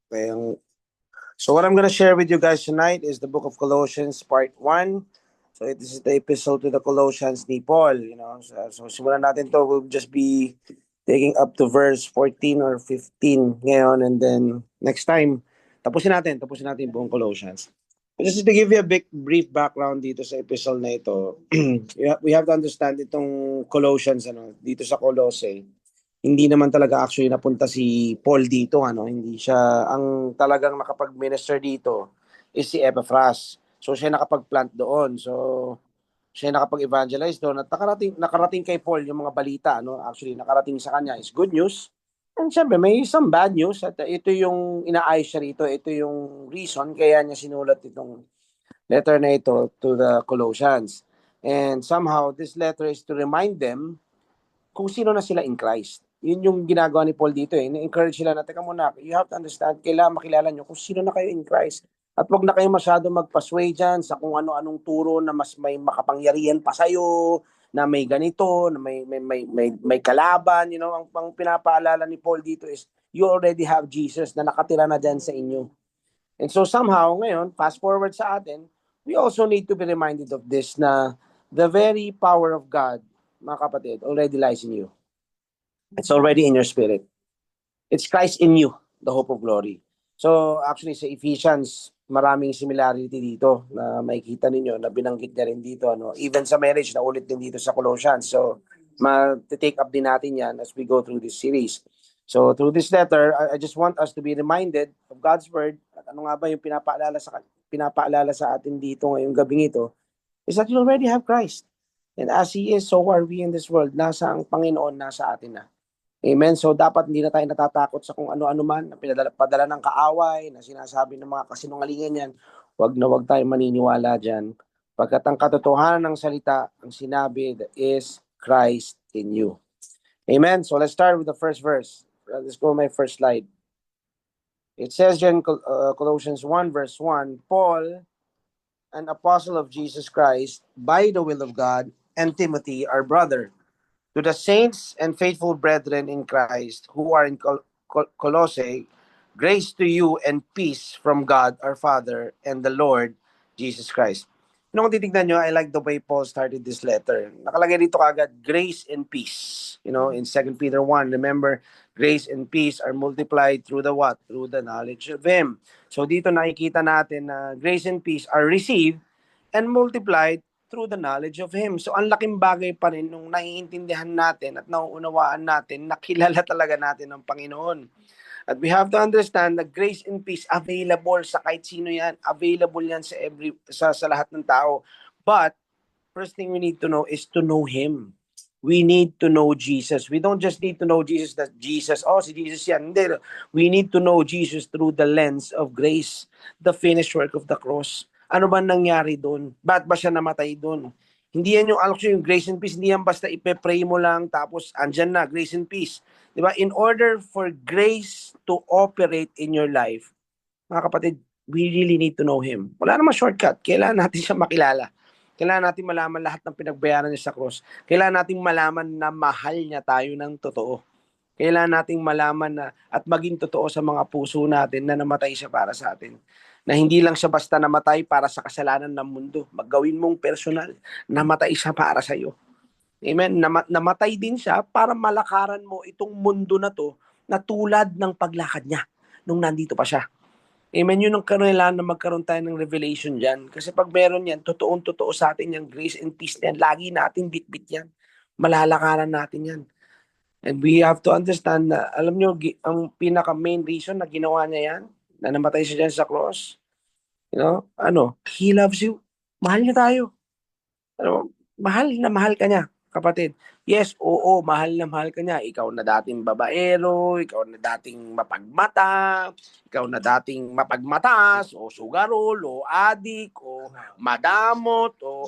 Okay. So what I'm going to share with you guys tonight is the book of Colossians, part 1. So this is the epistle to the Colossians ni Paul. So simulan natin to. We'll just be taking up to verse 14 or 15 ngayon. And then next time, tapusin natin yung buong Colossians. Just to give you a brief background dito sa epistle na ito, we have to understand itong Colossians, dito sa Colossae. Hindi naman talaga actually napunta si Paul dito, hindi siya ang talagang nakapag-minister dito is si Epaphras. So siya nakapag-plant doon. So siya nakapag-evangelize doon at nakarating kay Paul yung mga balita, Actually nakarating sa kanya is good news. And syempre may some bad news at ito yung inaayos siya rito, ito yung reason kaya niya sinulat itong letter na ito to the Colossians. And somehow this letter is to remind them kung sino na sila in Christ. Yun yung ginagawa ni Paul dito eh. Na-encourage sila na, teka muna, you have to understand, kailangan makilala nyo kung sino na kayo in Christ. At wag na kayo masyado magpasway dyan sa kung ano-anong turo na mas may makapangyarihan pa sa'yo, na may ganito, na may kalaban. Ang pinapaalala ni Paul dito is, you already have Jesus na nakatira na dyan sa inyo. And so somehow, ngayon, fast forward sa atin, we also need to be reminded of this na the very power of God, mga kapatid, already lies in you. It's already in your spirit. It's Christ in you, the hope of glory. So actually sa Ephesians, maraming similarity dito na makikita ninyo na binanggit niya rin dito. Even sa marriage, na ulit din dito sa Colossians. So ma-take up din natin yan as we go through this series. So through this letter, I just want us to be reminded of God's word. At ano nga ba yung pinapaalala sa atin dito ngayong gabing ito, is that you already have Christ. And as He is, so are we in this world. Nasa ang Panginoon, nasa atin na. Amen. So dapat hindi na tayo natatakot sa kung ano-ano man na padala ng kaaway, na sinasabi ng mga kasinungalingan yan. Wag na wag tayo maniniwala dyan. Pagkat ang katotohanan ng salita, ang sinabi is Christ in you. Amen. So let's start with the first verse. Let's go to my first slide. It says in Colossians 1 verse 1, Paul, an apostle of Jesus Christ, by the will of God, and Timothy, our brother, to the saints and faithful brethren in Christ who are in Colossae, grace to you and peace from God our Father and the Lord Jesus Christ. Kung titignan nyo, I like the way Paul started this letter. Nakalagay dito kagad, grace and peace. In 2 Peter 1, remember, grace and peace are multiplied through the what? Through the knowledge of Him. So dito nakikita natin na grace and peace are received and multiplied through the knowledge of Him. So ang laking bagay pa rin nung naiintindihan natin at nauunawaan natin, nakilala talaga natin ang Panginoon. At we have to understand that grace and peace available sa kahit sino yan. Available yan sa lahat ng tao. But first thing we need to know is to know Him. We need to know Jesus. We don't just need to know Jesus that Jesus, si Jesus yan. Hindi. We need to know Jesus through the lens of grace, the finished work of the cross. Ano ba nangyari doon? Ba't ba siya namatay doon? Hindi yan yung grace and peace, hindi yan basta ipe-pray mo lang tapos andyan na, grace and peace. Diba? In order for grace to operate in your life, mga kapatid, we really need to know Him. Wala namang shortcut. Kailangan natin siya makilala. Kailangan natin malaman lahat ng pinagbayaran niya sa cross. Kailangan natin malaman na mahal niya tayo ng totoo. Kailangan nating malaman na at maging totoo sa mga puso natin na namatay siya para sa atin. Na hindi lang siya basta namatay para sa kasalanan ng mundo. Maggawin mong personal. Namatay siya para sa iyo. Amen. Namatay din siya para malakaran mo itong mundo na to na tulad ng paglakad niya nung nandito pa siya. Amen. Yun ang kailangan na magkaroon tayo ng revelation dyan. Kasi pag meron yan, totoong-totoo sa atin yung grace and peace na yan. Lagi natin bit-bit yan. Malalakaran natin yan. And we have to understand na, alam nyo, ang pinaka-main reason na ginawa niya yan, na namatay siya dyan sa cross, He loves you. Mahal niya tayo. Mahal na mahal ka niya, kapatid. Yes, oo, mahal na mahal ka niya. Ikaw na dating babaero, ikaw na dating mapagmata, ikaw na dating mapagmatas, o sugarol, o adik, o madamot, o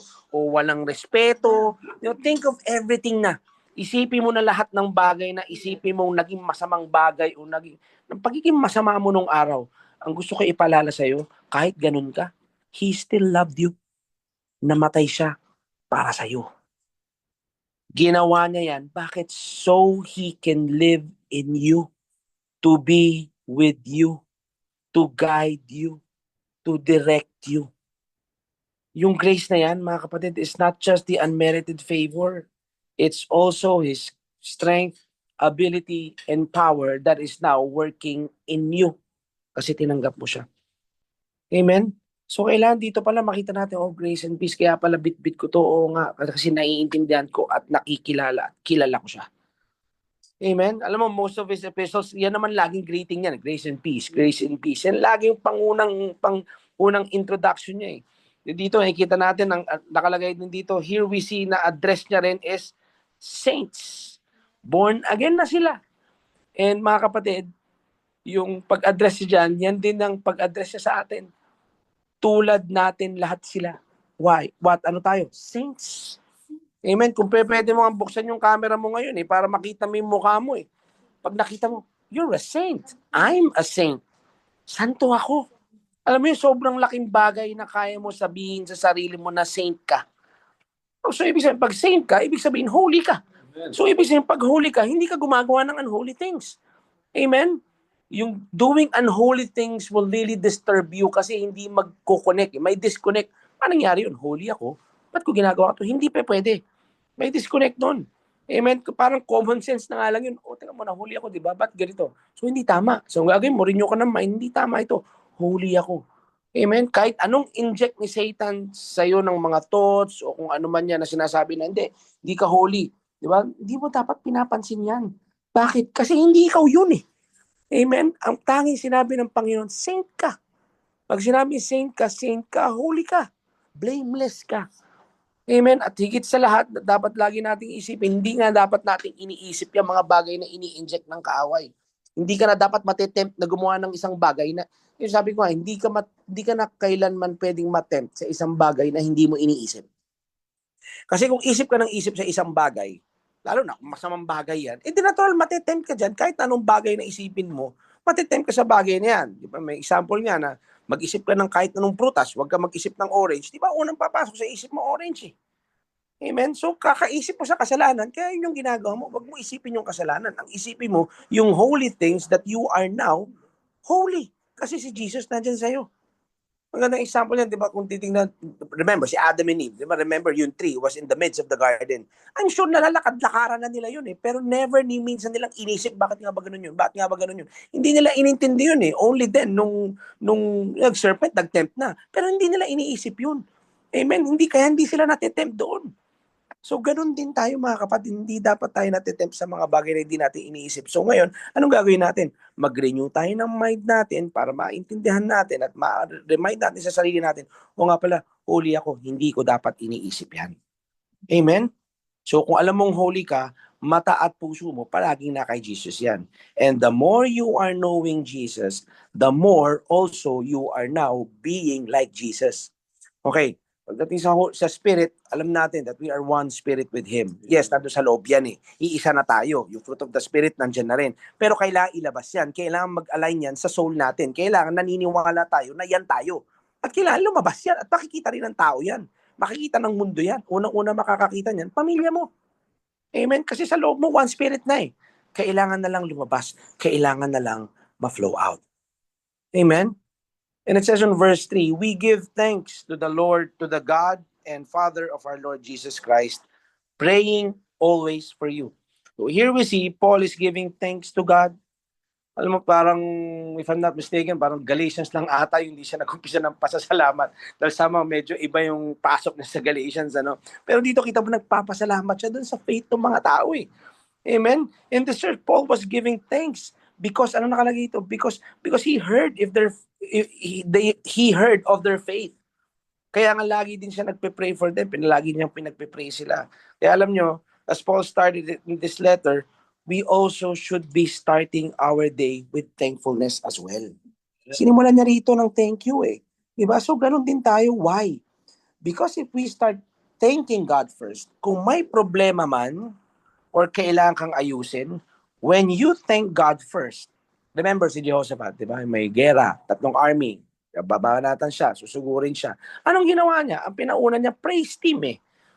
walang respeto. Think of everything na. Isipin mo na lahat ng bagay na isipin mo naging masamang bagay o naging pagiging masama mo nung araw. Ang gusto ko ipalala sa'yo, kahit ganun ka, He still loved you. Namatay siya para sa'yo. Ginawa niya yan. Bakit? So He can live in you. To be with you. to guide you, to direct you. Yung grace na yan, mga kapatid, is not just the unmerited favor. It's also His strength, ability, and power that is now working in you kasi tinanggap mo siya. Amen? So, kailangan dito pala makita natin, oh, grace and peace, kaya pala bit-bit ko to, oo nga, kasi naiintindihan ko at nakikilala at kilala ko siya. Amen? Alam mo, most of his epistles, yan naman laging greeting yan, grace and peace, grace and peace. Yan laging pangunang introduction niya eh. Dito, nakikita natin, nakalagay din dito, here we see na address niya rin is saints. Born again na sila. And mga kapatid, yung pag-address niya dyan, yan din ang pag-address niya sa atin. Tulad natin lahat sila. Why? What? Ano tayo? Saints. Amen. Kung pwede mo ang buksan yung camera mo ngayon para makita mo yung mukha mo Pag nakita mo, you're a saint. I'm a saint. Santo ako. Alam mo yung sobrang laking bagay na kaya mo sabihin sa sarili mo na saint ka. So, ibig sabihin, pag saint ka, ibig sabihin, holy ka. So, ibig sabihin, pag holy ka, hindi ka gumagawa ng unholy things. Amen? Yung doing unholy things will really disturb you kasi hindi magko-connect. May disconnect. Paano nangyari yun? Holy ako. Ba't ko ginagawa ito? Hindi pwede. May disconnect nun. Amen? Parang common sense na nga lang yun. O, teka mo, nahuli ako, di ba? Ba't ganito? So, hindi tama. So, gagawin mo, renew ka ng mind. Hindi tama ito. Holy ako. Amen? Kahit anong inject ni Satan sa'yo ng mga thoughts o kung ano man yan na sinasabi na, hindi ka holy. Di ba? Hindi mo dapat pinapansin yan. Bakit? Kasi hindi ikaw yun Amen? Ang tanging sinabi ng Panginoon, saint ka. Pag sinabi saint ka, holy ka. Blameless ka. Amen? At higit sa lahat, dapat lagi nating isipin, hindi nga dapat nating iniisip yung mga bagay na ini-inject ng kaaway. Hindi ka na dapat matetempt na gumawa ng isang bagay na, yung sabi ko nga, hindi ka na kailanman pwedeng matempt sa isang bagay na hindi mo iniisip. Kasi kung isip ka ng isip sa isang bagay, lalo na kung masamang bagay yan, natural matetempt ka dyan, kahit anong bagay na isipin mo, matetempt ka sa bagay na yan. Di ba? May example nga na, mag-isip ka ng kahit anong prutas, huwag ka mag-isip ng orange, di ba? Unang papasok sa isip mo, orange Amen? So, kakaisip mo sa kasalanan, kaya yun yung ginagawa mo. Huwag mo isipin yung kasalanan. Ang isipin mo, yung holy things that you are now holy. Kasi si Jesus nandyan sa'yo. Magandang example yan, di ba? Kung titingnan, remember, si Adam and Eve, di ba? Remember, yung tree was in the midst of the garden. I'm sure nalalakad-lakaran na nila yun Pero never ni minsan nilang inisip, bakit nga ba ganun yun? Bakit nga ba ganun yun? Hindi nila inintindi yun Only then, nung serpent, nag-tempt na. Pero hindi nila iniisip yun. Amen? Hindi sila natitempt doon. So, ganun din tayo mga kapatid. Hindi dapat tayo natitempt sa mga bagay na hindi natin iniisip. So, ngayon, anong gagawin natin? Mag-renew tayo ng mind natin para maintindihan natin at ma-remind natin sa sarili natin, o nga pala, holy ako, hindi ko dapat iniisip yan. Amen? So, kung alam mong holy ka, mata at puso mo, palaging na kay Jesus yan. And the more you are knowing Jesus, the more also you are now being like Jesus. Okay. Pagdating sa spirit, alam natin that we are one spirit with Him. Yes, nandun sa loob yan Iisa na tayo. Yung fruit of the spirit, nandyan na rin. Pero kailangan ilabas yan. Kailangan mag-align yan sa soul natin. Kailangan naniniwala tayo na yan tayo. At kailangan lumabas yan. At makikita rin ng tao yan. Makikita ng mundo yan. Unang-una makakakita niyan, pamilya mo. Amen? Kasi sa loob mo, one spirit na Kailangan na lang lumabas. Kailangan na lang ma-flow out. Amen? And it says in verse 3, we give thanks to the Lord, to the God and Father of our Lord Jesus Christ, praying always for you. So here we see Paul is giving thanks to God. Alam mo, parang, if I'm not mistaken, parang Galatians lang ata, hindi siya nag-umpisa ng pasasalamat. Dahil sama, medyo iba yung pasok niya sa Galatians. Pero dito kita mo nagpapasalamat siya dun sa faith ng mga tao Amen? In the church, Paul was giving thanks because ano nakalagay ito? Because he heard he heard of their faith. Kaya nga lagi din siya nagpe-pray for them, lagi niyang pinagpe-pray sila. Kaya alam nyo, as Paul started in this letter, we also should be starting our day with thankfulness as well. Sinimulan niya rito ng thank you Diba? So ganun din tayo. Why? Because if we start thanking God first, kung may problema man, or kailangan kang ayusin, when you thank God first, remember si Jehoshaphat, di ba? May gera, 3 army, babanatan siya, susugurin siya. Anong ginawa niya? Ang pinauna niya, praise team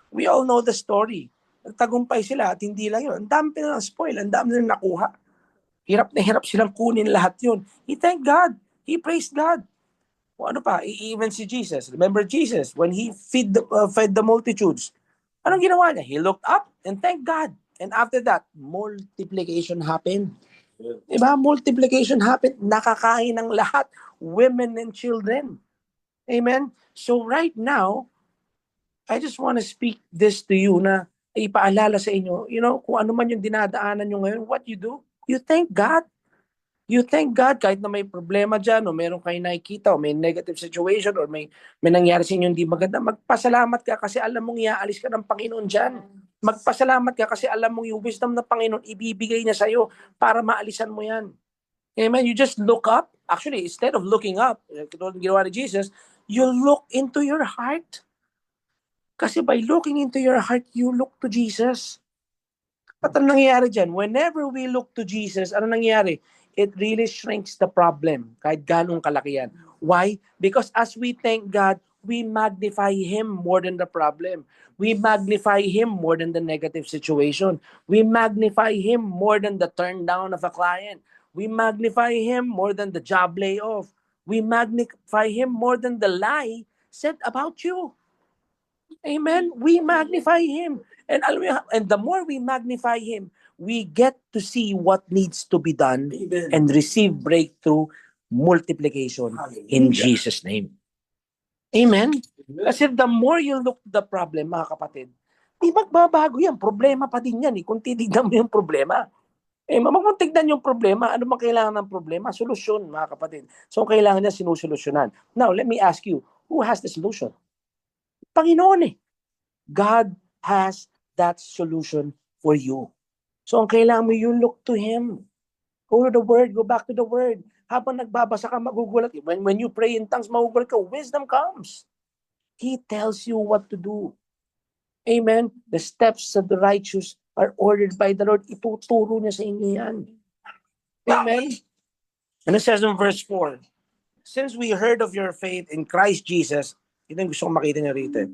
We all know the story. Nagtagumpay sila at hindi lang yun. Ang dami nilang spoil, ang dami nilang nakuha. Hirap na hirap silang kunin lahat yun. He thank God. He praised God. O ano pa, even si Jesus. Remember Jesus, when he fed the multitudes, anong ginawa niya? He looked up and thanked God. And after that, multiplication happened. Diba? Multiplication happened. Nakakain ng lahat. Women and children. Amen? So right now, I just want to speak this to you na ipaalala sa inyo, kung ano man yung dinadaanan nyo ngayon, what you do, you thank God. You thank God kahit na may problema dyan o meron kayo nakikita o may negative situation or may nangyari sa inyo hindi maganda. Magpasalamat ka kasi alam mong iaalis ka ng Panginoon dyan. Magpasalamat ka kasi alam mong yung wisdom ng Panginoon ibibigay niya sa'yo para maalisan mo yan. Amen? You just look up. Actually, instead of looking up, katulad ng ginawa ni Jesus, you look into your heart. Kasi by looking into your heart, you look to Jesus. At ano nangyayari dyan? Whenever we look to Jesus, ano nangyayari? It really shrinks the problem, kahit ganong kalaki yan. Why? Because as we thank God, we magnify Him more than the problem. We magnify Him more than the negative situation. We magnify Him more than the turn down of a client. We magnify Him more than the job layoff. We magnify Him more than the lie said about you. Amen. We magnify Him. And the more we magnify Him, we get to see what needs to be done. Amen. And receive breakthrough, multiplication in Jesus' name. Amen. Kasi the more you look the problem, mga kapatid, di magbabago yan. Problema pa din yan. Kung titignan mo yung problema. Huwag tignan yung problema. Ano bang kailangan ng problema? Solusyon, mga kapatid. So, kailangan niya sinusolusyonan. Now, let me ask you, who has the solution? Panginoon eh. God has that solution for you. So, ang kailangan mo, you look to Him. Go to the Word, go back to the Word. Habang nagbabasa ka, magugulat. When you pray in tongues, magugulat ka, wisdom comes. He tells you what to do. Amen? The steps of the righteous are ordered by the Lord. Ituturo niya sa inyo yan. Amen? And it says in verse 4, since we heard of your faith in Christ Jesus, ito yung gusto kong makita niya rito.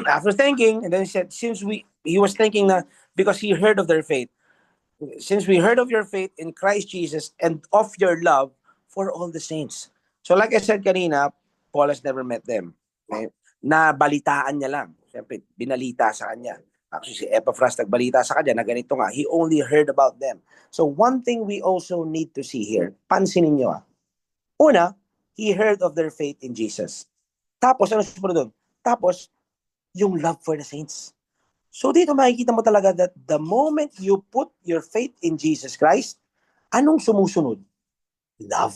After thanking, and then he said, he was thinking na because he heard of their faith. Since we heard of your faith in Christ Jesus and of your love for all the saints. So like I said kanina, Paul has never met them. Okay? Nabalitaan niya lang. Siyempre, binalita sa kanya. Actually, si Epaphras nagbalita sa kanya na ganito nga. He only heard about them. So one thing we also need to see here, pansinin niyo Una, he heard of their faith in Jesus. Tapos, ano sumunod doon? Tapos, yung love for the saints. So dito makikita mo talaga that the moment you put your faith in Jesus Christ, anong sumusunod? Love.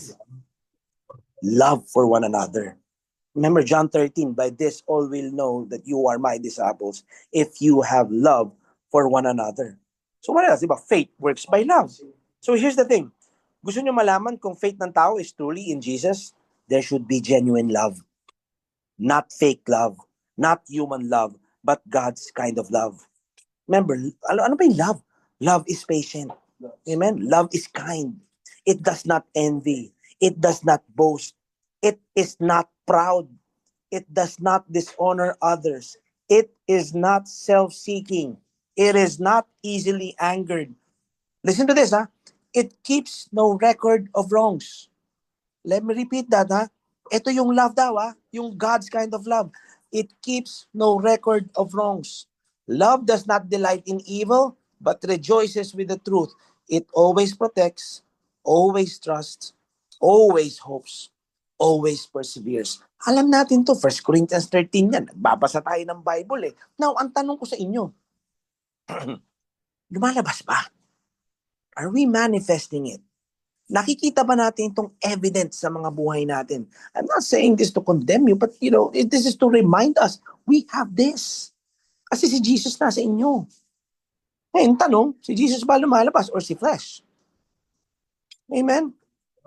Love for one another. Remember John 13, by this all will know that you are my disciples if you have love for one another. So what else? Diba? Faith works by love. So here's the thing. Gusto nyo malaman kung faith ng tao is truly in Jesus? There should be genuine love. Not fake love. Not human love, but God's kind of love. Remember, ano ba yung love? Love is patient. Amen? Love is kind. It does not envy. It does not boast. It is not proud. It does not dishonor others. It is not self-seeking. It is not easily angered. Listen to this, It keeps no record of wrongs. Let me repeat that, Ito yung love daw, yung God's kind of love. It keeps no record of wrongs. Love does not delight in evil, but rejoices with the truth. It always protects, always trusts, always hopes, always perseveres. Alam natin to, 1 Corinthians 13 yan. Nagbabasa tayo ng Bible eh. Now, ang tanong ko sa inyo, lumalabas ba? Are we manifesting it? Nakikita ba natin itong evidence sa mga buhay natin? I'm not saying this to condemn you, but this is to remind us, we have this. Kasi si Jesus nasa inyo. Ngayon, tanong, si Jesus ba lumalabas or si flesh? Amen?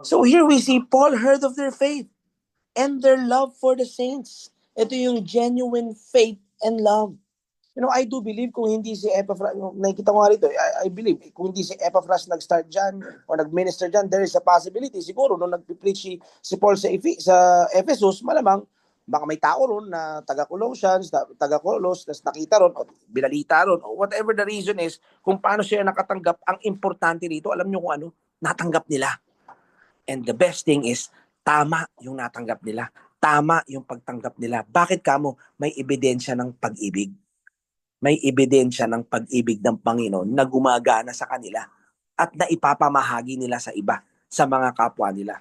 So here we see Paul heard of their faith and their love for the saints. Ito yung genuine faith and love. I do believe kung hindi si Epaphras, nakikita ko nga rito, I believe, kung hindi si Epaphras nag-start dyan or nag-minister dyan, there is a possibility. Siguro, nung nag-preach si Paul sa Ephesus, malamang, baka may tao ron na taga-Colossians, taga-Colos, tas nakita ron, o binalita ron, o whatever the reason is, kung paano siya nakatanggap, ang importante dito, alam nyo kung ano, natanggap nila. And the best thing is, tama yung natanggap nila. Tama yung pagtanggap nila. Bakit kamo? May ebidensya ng pag-ibig. May ebidensya ng pag-ibig ng Panginoon na gumagana sa kanila at na ipapamahagi nila sa iba, sa mga kapwa nila.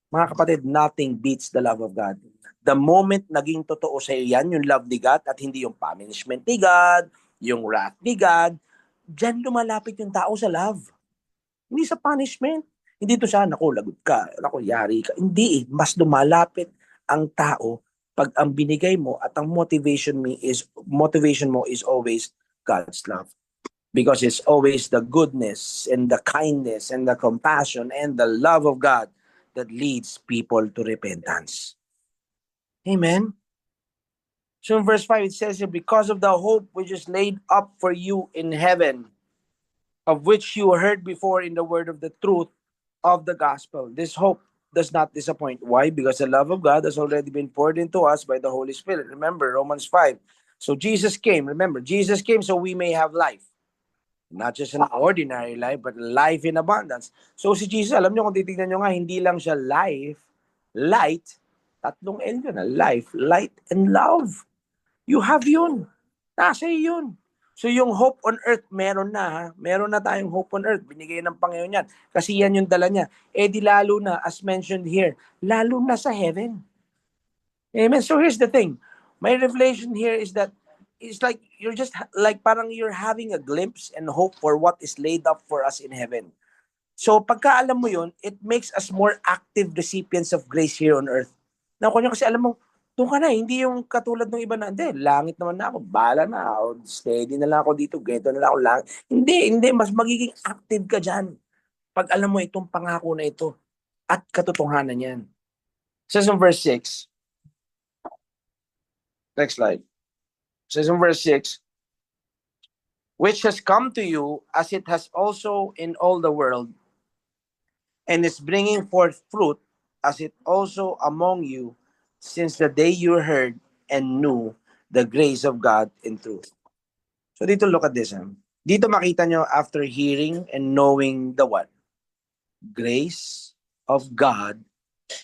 Mga kapatid, nothing beats the love of God. The moment naging totoo sa iyo yan, yung love ni God at hindi yung punishment ni God, yung wrath ni God, dyan lumalapit yung tao sa love. Hindi sa punishment. Hindi to siya, naku, lagot ka, naku, yari ka. Hindi eh. Mas lumalapit ang tao pag ang binigay mo at ang motivation mo is always God's love. Because it's always the goodness and the kindness and the compassion and the love of God that leads people to repentance. Amen. So in verse 5 it says here, because of the hope which is laid up for you in heaven, of which you heard before in the word of the truth of the gospel. This hope does not disappoint. Why? Because the love of God has already been poured into us by the Holy Spirit. Remember, Romans 5. So Jesus came. Remember, Jesus came so we may have life. Not just an ordinary life, but life in abundance. So si Jesus, alam nyo kung titignan nyo nga, hindi lang siya life, light, tatlong L yun, life, light, and love. You have yun. Nasa yun. So yung hope on earth, meron na ha. Meron na tayong hope on earth. Binigay ng Panginoon yan. Kasi yan yung dala niya. Eh di lalo na, as mentioned here, lalo na sa heaven. Amen. So here's the thing. My revelation here is that it's like you're just like parang you're having a glimpse and hope for what is laid up for us in heaven. So pagka alam mo yun, it makes us more active recipients of grace here on earth. Na kanya kasi alam mo, doon ka na, hindi yung katulad ng iba na, hindi, langit naman na ako, bala na ako, steady na lang ako dito, ganito na lang ako langit. Hindi, mas magiging active ka dyan. Pag alam mo itong pangako na ito at katotohanan yan. Says in verse 6, next slide. Says in verse 6, which has come to you as it has also in all the world, and is bringing forth fruit as it also among you, since the day you heard and knew the grace of God in truth. So dito look at this. Dito makita nyo after hearing and knowing the what? Grace of God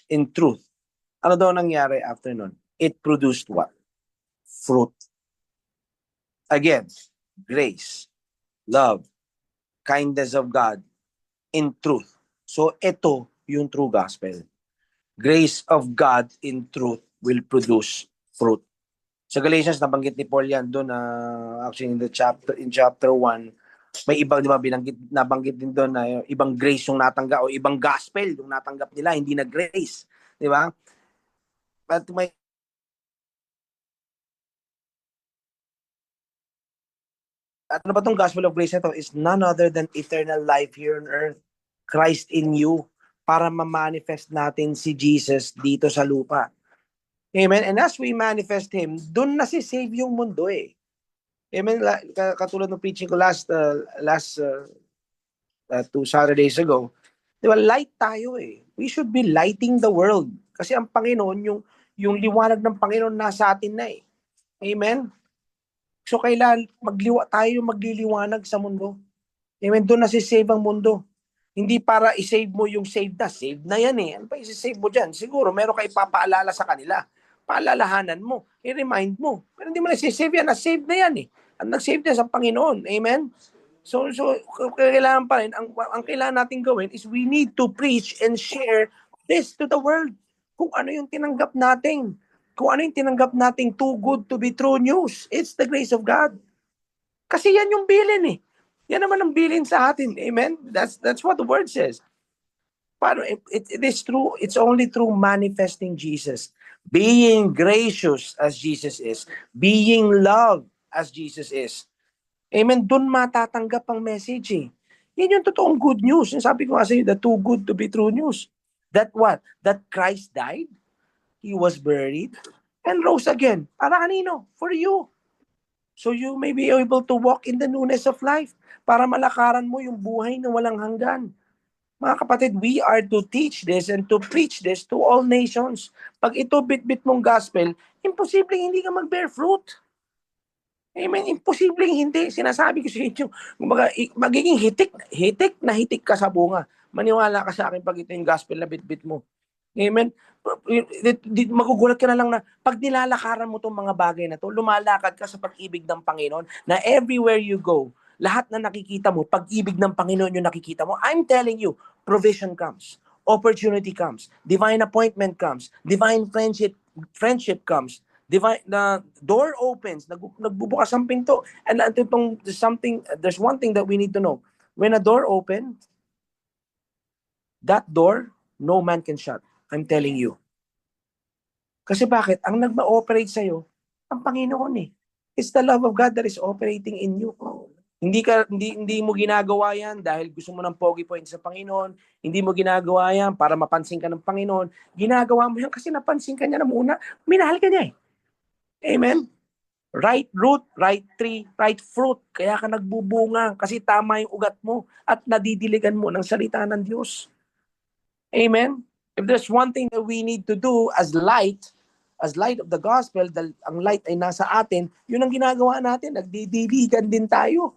in truth. Ano daw nangyari after nun? It produced what? Fruit. Again, grace, love, kindness of God in truth. So ito yung true gospel. Grace of God in truth will produce fruit. Sa Galatians, nabanggit ni Paul yan doon, actually in chapter 1, may ibang, di ba, nabanggit din doon na ibang grace yung natanggap o ibang gospel yung natanggap nila, hindi na grace. Di ba? But may at ano ba itong gospel of grace na ito is none other than eternal life here on earth. Christ in you, para ma-manifest natin si Jesus dito sa lupa. Amen? And as we manifest Him, dun na si-save yung mundo eh. Amen? Katulad ng preaching ko last 2 Saturdays ago, di ba, light tayo eh. We should be lighting the world. Kasi ang Panginoon, yung liwanag ng Panginoon nasa atin na eh. Amen? So kailan tayo magliliwanag sa mundo. Amen? Doon na si-save ang mundo. Hindi para i-save mo yung saved na. Saved na yan eh. Ano pa i-save mo dyan? Siguro meron ka ipapaalala sa kanila. Paalalahanan mo. I-remind mo. Pero hindi mo na si-save yan. Na-save na yan eh. Ang nag-save na sa Panginoon. Amen? So kailangan pa rin, ang kailangan natin gawin is we need to preach and share this to the world. Kung ano yung tinanggap natin. Kung ano yung tinanggap nating too good to be true news. It's the grace of God. Kasi yan yung bilin eh. Yan naman ang bilin sa atin. Amen? That's what the word says. Pero it is true. It's only through manifesting Jesus. Being gracious as Jesus is. Being loved as Jesus is. Amen? Doon matatanggap ang message eh. Yan yung totoong good news. Sabi ko nga sa the too good to be true news. That what? That Christ died, He was buried, and rose again. Para kanino? For you. So you may be able to walk in the newness of life para malakaran mo yung buhay na walang hanggan. Mga kapatid, we are to teach this and to preach this to all nations. Pag ito bit-bit mong gospel, imposibleng hindi ka mag-bear fruit. Amen? Imposibleng hindi. Sinasabi ko sa inyo, magiging hitik na hitik ka sa bunga. Maniwala ka sa akin pag ito yung gospel na bit-bit mo. Amen? Magugulat ka na lang na pag nilalakaran mo itong mga bagay na to, lumalakad ka sa pag-ibig ng Panginoon na everywhere you go, lahat na nakikita mo, pag-ibig ng Panginoon yung nakikita mo. I'm telling you, provision comes, opportunity comes, divine appointment comes, divine friendship comes, divine na door opens, nagbubukas ang pinto. And there's one thing that we need to know. When a door opens, that door, no man can shut. I'm telling you. Kasi bakit? Ang nagma-operate sa'yo, ang Panginoon eh. It's the love of God that is operating in you. Hindi mo ginagawa yan dahil gusto mo ng pogi point sa Panginoon. Hindi mo ginagawa yan para mapansin ka ng Panginoon. Ginagawa mo yan kasi napansin ka niya na muna. Minahal ka niya eh. Amen? Right root, right tree, right fruit. Kaya ka nagbubunga kasi tama yung ugat mo at nadidiligan mo ng salita ng Diyos. Amen? If there's one thing that we need to do as light of the gospel, ang light ay nasa atin, yun ang ginagawa natin, nagdidiligan din tayo.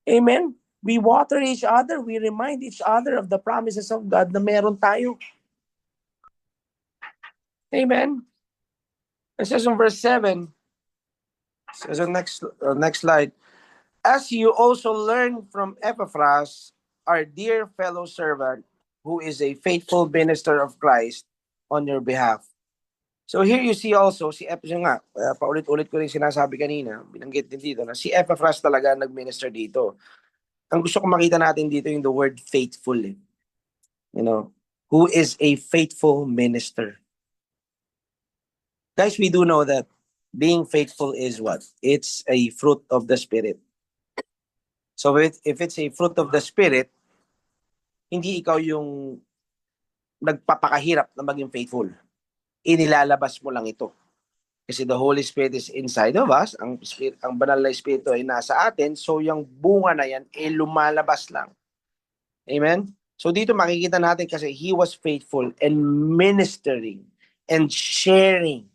Amen? We water each other, we remind each other of the promises of God na meron tayo. Amen? It says in verse 7, it says on next slide, as you also learn from Epaphras, our dear fellow servant, who is a faithful minister of Christ on your behalf. So here you see also, si Epaphras nga, paulit-ulit ko rin sinasabi kanina, binanggit din dito, na si Epaphras talaga nag-minister dito. Ang gusto kong makita natin dito yung the word faithful. You know, who is a faithful minister. Guys, we do know that being faithful is what? It's a fruit of the Spirit. So if it's a fruit of the Spirit, hindi ikaw yung nagpapakahirap na maging faithful. Inilalabas mo lang ito. Kasi the Holy Spirit is inside of us. Ang banal na Espiritu ay nasa atin. So yung bunga na yan, lumalabas lang. Amen? So dito makikita natin kasi he was faithful and ministering and sharing.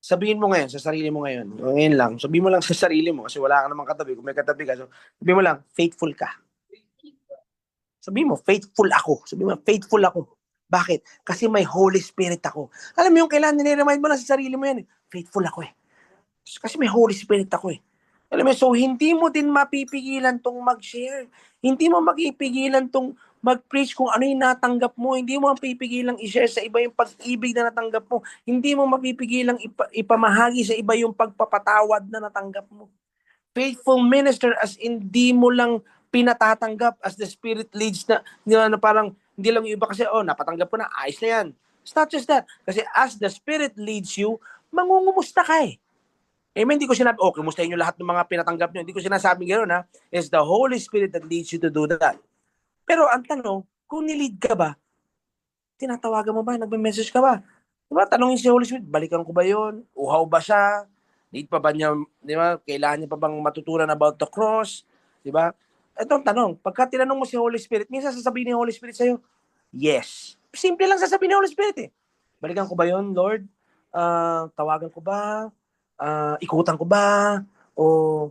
Sabihin mo ngayon, sa sarili mo ngayon lang, sabihin mo lang sa sarili mo kasi wala ka namang katabi. Kung may katabi ka, so sabihin mo lang, faithful ka. Sabihin mo, faithful ako. Sabihin mo, faithful ako. Bakit? Kasi may Holy Spirit ako. Alam mo yung kailangan nire-remind mo lang sa sarili mo yan. Faithful ako eh. Kasi may Holy Spirit ako eh. Alam mo, so hindi mo din mapipigilan tong mag-share. Hindi mo mapipigilan tong mag-preach kung ano yung natanggap mo. Hindi mo mapipigilan i-share sa iba yung pag-ibig na natanggap mo. Hindi mo mapipigilan ipamahagi sa iba yung pagpapatawad na natanggap mo. Faithful minister as hindi mo lang pinatatanggap as the Spirit leads na parang hindi lang yung iba kasi, napatanggap ko na, ayos na yan. It's not just that. Kasi as the Spirit leads you, mangungumusta ka eh. Amen, hindi ko sinabi, kumustahin nyo lahat ng mga pinatanggap nyo. Hindi ko sinasabing gano'n ha. It's the Holy Spirit that leads you to do that. Pero ang tanong, kung nilid ka ba, tinatawagan mo ba? Nagme-message ka ba? Diba? Tanongin si Holy Spirit, balikan ko ba yon? Uhaw ba siya? Need pa ba niya, di ba? Kailangan niya pa bang matutunan about the cross? Di ba? Ito ang tanong, pagka tinanong mo si Holy Spirit, minsan sasabihin ni Holy Spirit sa'yo, yes. Simple lang sasabihin ni Holy Spirit eh. Balikan ko ba yon, Lord? Tawagan ko ba? Ikutan ko ba? O,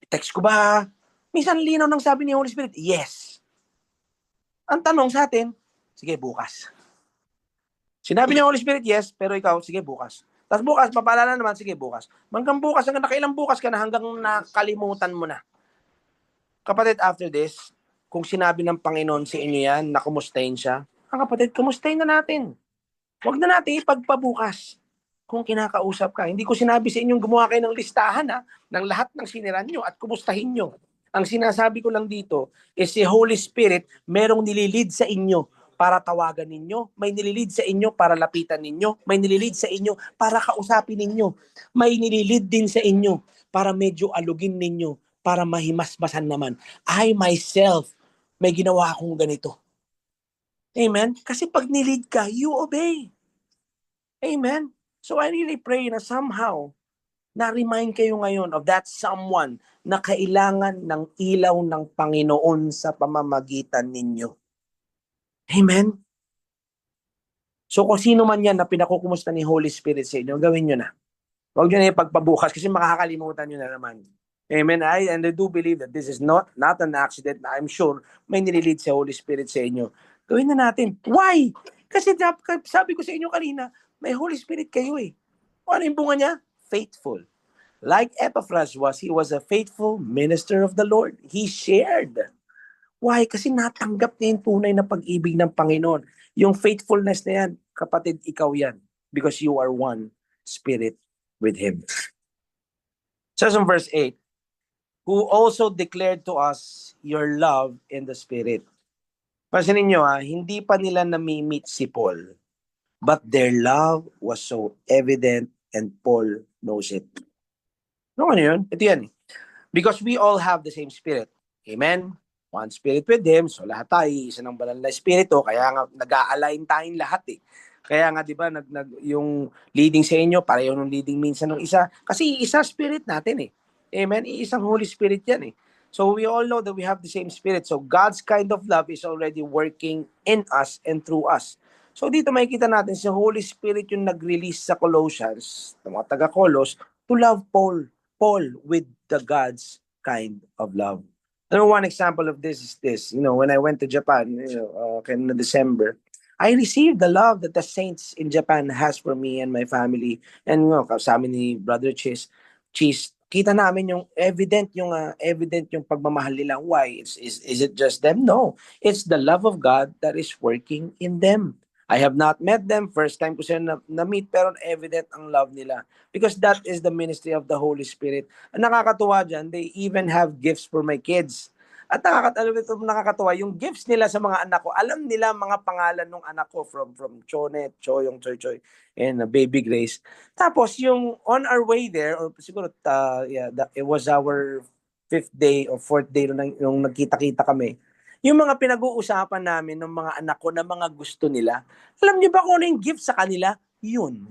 text ko ba? Minsan linaw nang sabi ni Holy Spirit, yes. Ang tanong sa atin, sige, bukas. Sinabi ni Holy Spirit, yes, pero ikaw, sige, bukas. Tapos bukas, papaalala naman, sige, bukas. Hanggang bukas, hanggang nakailang bukas ka na, hanggang nakalimutan mo na. Kapatid, after this, kung sinabi ng Panginoon sa inyo yan, na kumustahin siya, kapatid, kumustahin na natin. Huwag na natin ipagpabukas kung kinakausap ka. Hindi ko sinabi sa inyong gumawa kayo ng listahan ng lahat ng siniran nyo at kumustahin nyo. Ang sinasabi ko lang dito is si Holy Spirit merong nililid sa inyo para tawagan ninyo. May nililid sa inyo para lapitan ninyo. May nililid sa inyo para kausapin ninyo. May nililid din sa inyo para medyo alugin ninyo, para mahimasmasan naman. I myself, may ginawa akong ganito. Amen? Kasi pag nilid ka, you obey. Amen? So I really pray na somehow, na-remind kayo ngayon of that someone na kailangan ng ilaw ng Panginoon sa pamamagitan ninyo. Amen? So kung sino man yan na pinakukumusta ni Holy Spirit sa inyo, gawin nyo na. Huwag nyo na yung pagpabukas kasi makakalimutan nyo na naman. Amen? And I do believe that this is not an accident na I'm sure may nililid sa Holy Spirit sa inyo Gawin na natin. Why? Kasi sabi ko sa inyo kanina, may Holy Spirit kayo eh. Ano yung bunga niya? Faithful. Like Epaphras he was a faithful minister of the Lord. He shared. Why? Kasi natanggap niya yung tunay na pag-ibig ng Panginoon. Yung faithfulness na yan, kapatid, ikaw yan. Because you are one spirit with Him. Says in verse 8, who also declared to us your love in the Spirit. Pansinin nyo hindi pa nila nami-meet si Paul. But their love was so evident and Paul knows it. Ano yun? Ito yan. Because we all have the same Spirit. Amen? One Spirit with Him. So lahat tayo, isa ng banal na Espiritu. Kaya nga, nag-a-align tayong lahat eh. Kaya nga, di ba, yung leading sa inyo, pareho ng leading minsan ng isa. Kasi isa Spirit natin eh. Amen? Isang Holy Spirit yan eh. So we all know that we have the same Spirit. So God's kind of love is already working in us and through us. So dito makikita natin si Holy Spirit yung nag-release sa Colossians, ng mga taga-Colos, to love Paul with the God's kind of love. One example of this is this. When I went to Japan, in December, I received the love that the saints in Japan has for me and my family. And kasama ni Brother Cheese, kita namin yung evident yung pagmamahal nila. Why? Is it just them? No. It's the love of God that is working in them. I have not met them. First time ko sila na-meet, pero evident ang love nila. Because that is the ministry of the Holy Spirit. Ang nakakatuwa dyan, they even have gifts for my kids. At nakakatuwa, yung gifts nila sa mga anak ko, alam nila mga pangalan ng anak ko from Chonet, Choyong, Choy, and Baby Grace. Tapos yung on our way there, or siguro, it was our 5th day or 4th day nung nagkita-kita kami. Yung mga pinag-uusapan namin ng mga anak ko na mga gusto nila, alam niyo ba kung ano yung gift sa kanila? Yun.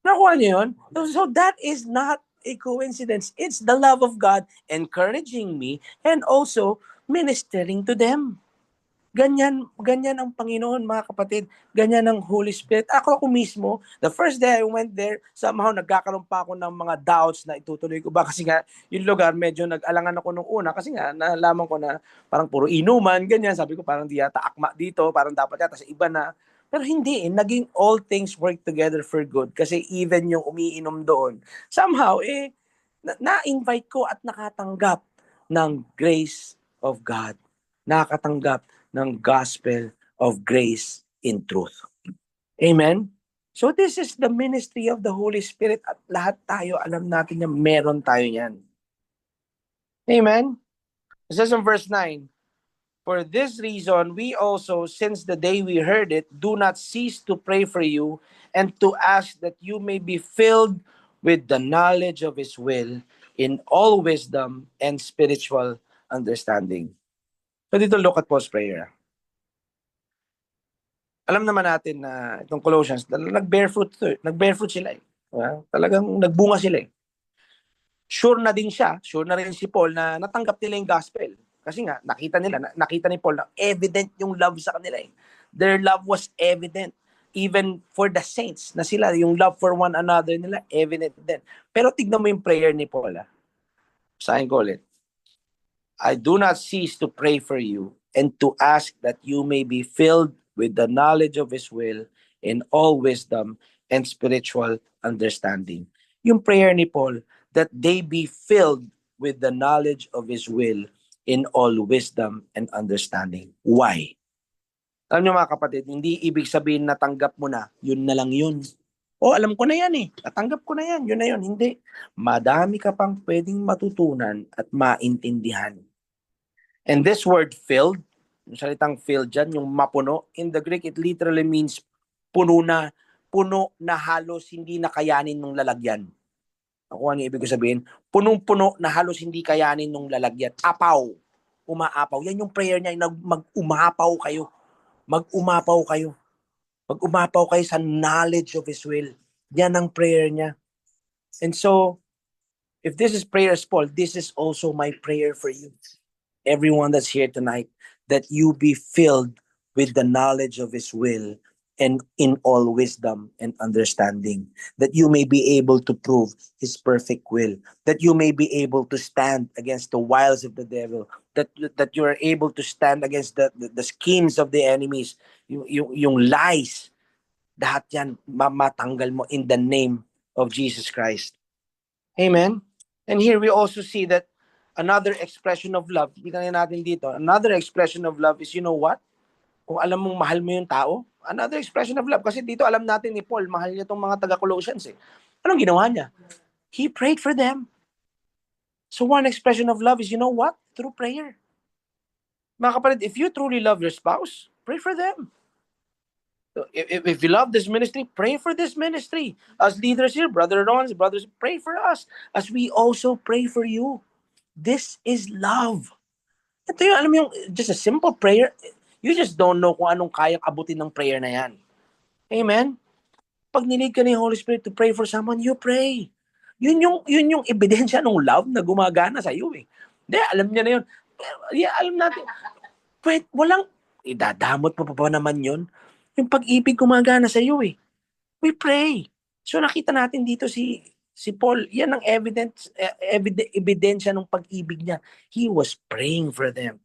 Nakuha niyo yun? So that is not a coincidence. It's the love of God encouraging me and also ministering to them. Ganyan ang Panginoon, mga kapatid. Ganyan ang Holy Spirit. Ako mismo, the first day I went there, somehow nagkakaroon pa ako ng mga doubts na itutuloy ko ba. Kasi nga, yung lugar, medyo nag-alangan ako nung una. Kasi nga, nalaman ko na parang puro inuman, ganyan. Sabi ko, parang di yata akma dito, parang dapat yata sa iba na. Pero hindi, naging all things work together for good. Kasi even yung umiinom doon, somehow, na-invite ko at nakatanggap ng grace of God. Nakatanggap ng gospel of grace in truth. Amen? So this is the ministry of the Holy Spirit at lahat tayo, alam natin na meron tayo yan. Amen? It says in verse 9, for this reason, we also, since the day we heard it, do not cease to pray for you and to ask that you may be filled with the knowledge of His will in all wisdom and spiritual understanding. So dito look at Paul's prayer. Alam naman natin na itong Colossians, nag-bear fruit sila eh. Talagang nagbunga sila eh. Sure na rin si Paul na natanggap nila yung gospel. Kasi nga, nakita ni Paul na evident yung love sa kanila eh. Their love was evident. Even for the saints, na sila, yung love for one another nila, evident din. Pero tignan mo yung prayer ni Paul. Basahin ko ulit. I do not cease to pray for you and to ask that you may be filled with the knowledge of His will in all wisdom and spiritual understanding. Yung prayer ni Paul, that they be filled with the knowledge of His will in all wisdom and understanding. Why? Alam niyo mga kapatid, hindi ibig sabihin na tanggap mo na, yun na lang yun. Alam ko na yan eh. Natanggap ko na yan. Yun na yun. Hindi. Madami ka pang pwedeng matutunan at maintindihan. And this word filled, yung salitang filled dyan, yung mapuno, in the Greek, it literally means puno na halos hindi na kayanin ng lalagyan. Ako ang ibig sabihin, punong-puno na halos hindi kayanin ng lalagyan. Umaapaw. Yan yung prayer niya, mag-umapaw kayo. Mag-umapaw kayo sa knowledge of His will. Yan ang prayer niya. And so, if this is prayer as Paul, this is also my prayer for you. Everyone that's here tonight, that you be filled with the knowledge of His will and in all wisdom and understanding, that you may be able to prove his perfect will, that you may be able to stand against the wiles of the devil, that you are able to stand against the schemes of the enemies, yung lies, lahat yan matanggal mo in the name of Jesus Christ. Amen? And here we also see that another expression of love, tingnan natin dito, another expression of love is, you know what? Kung alam mong mahal mo yung tao, another expression of love. Kasi dito alam natin ni Paul, mahal niya itong mga taga-Colossians eh. Anong ginawa niya? He prayed for them. So one expression of love is, you know what? Through prayer. Mga kapatid, if you truly love your spouse, pray for them. So if you love this ministry, pray for this ministry. As leaders here, Brother Ron, brothers, pray for us as we also pray for you. This is love. Ito yung, alam mo yung, just a simple prayer. You just don't know kung anong kayang abutin ng prayer na yan. Amen? Pag nilig ka ni Holy Spirit to pray for someone, you pray. Yun yung ebidensya ng love na gumagana sa iyo eh. Hindi, alam niya na yun. Yeah, alam natin. Wait, walang, idadamot pa pa naman yun. Yung pag-ibig gumagana sa iyo eh. We pray. So nakita natin dito si Paul, yan ang ebidensya ng pag-ibig niya. He was praying for them.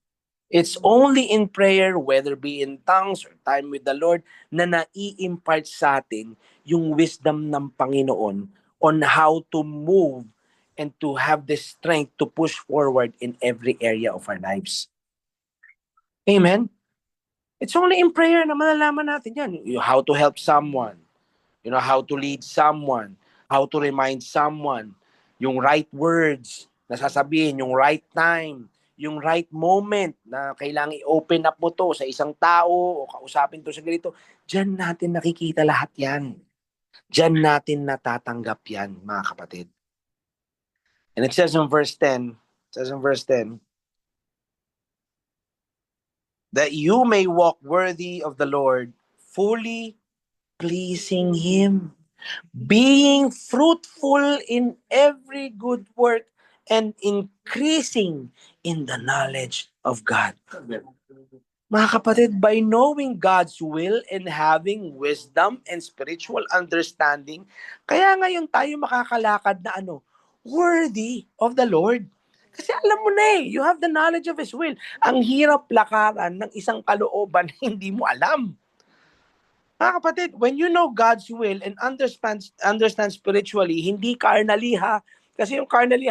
It's only in prayer, whether be in tongues or time with the Lord, na nai-impart sa atin yung wisdom ng Panginoon on how to move and to have the strength to push forward in every area of our lives. Amen? It's only in prayer na malalaman natin yan. How to help someone, how to lead someone, how to remind someone, yung right words na sasabihin, yung right time, yung right moment na kailangan i-open up mo to sa isang tao o kausapin to sa ganito. Diyan natin nakikita lahat yan. Diyan natin natatanggap yan, mga kapatid. And it says in verse 10, that you may walk worthy of the Lord, fully pleasing Him, being fruitful in every good work and increasing in the knowledge of God. Mga kapatid, by knowing God's will and having wisdom and spiritual understanding, kaya ngayon tayo makakalakad na worthy of the Lord. Kasi alam mo na you have the knowledge of His will. Ang hirap lakaran ng isang kalooban na hindi mo alam. Mga kapatid, when you know God's will and understand spiritually, hindi carnally ha. Kasi yung carnally,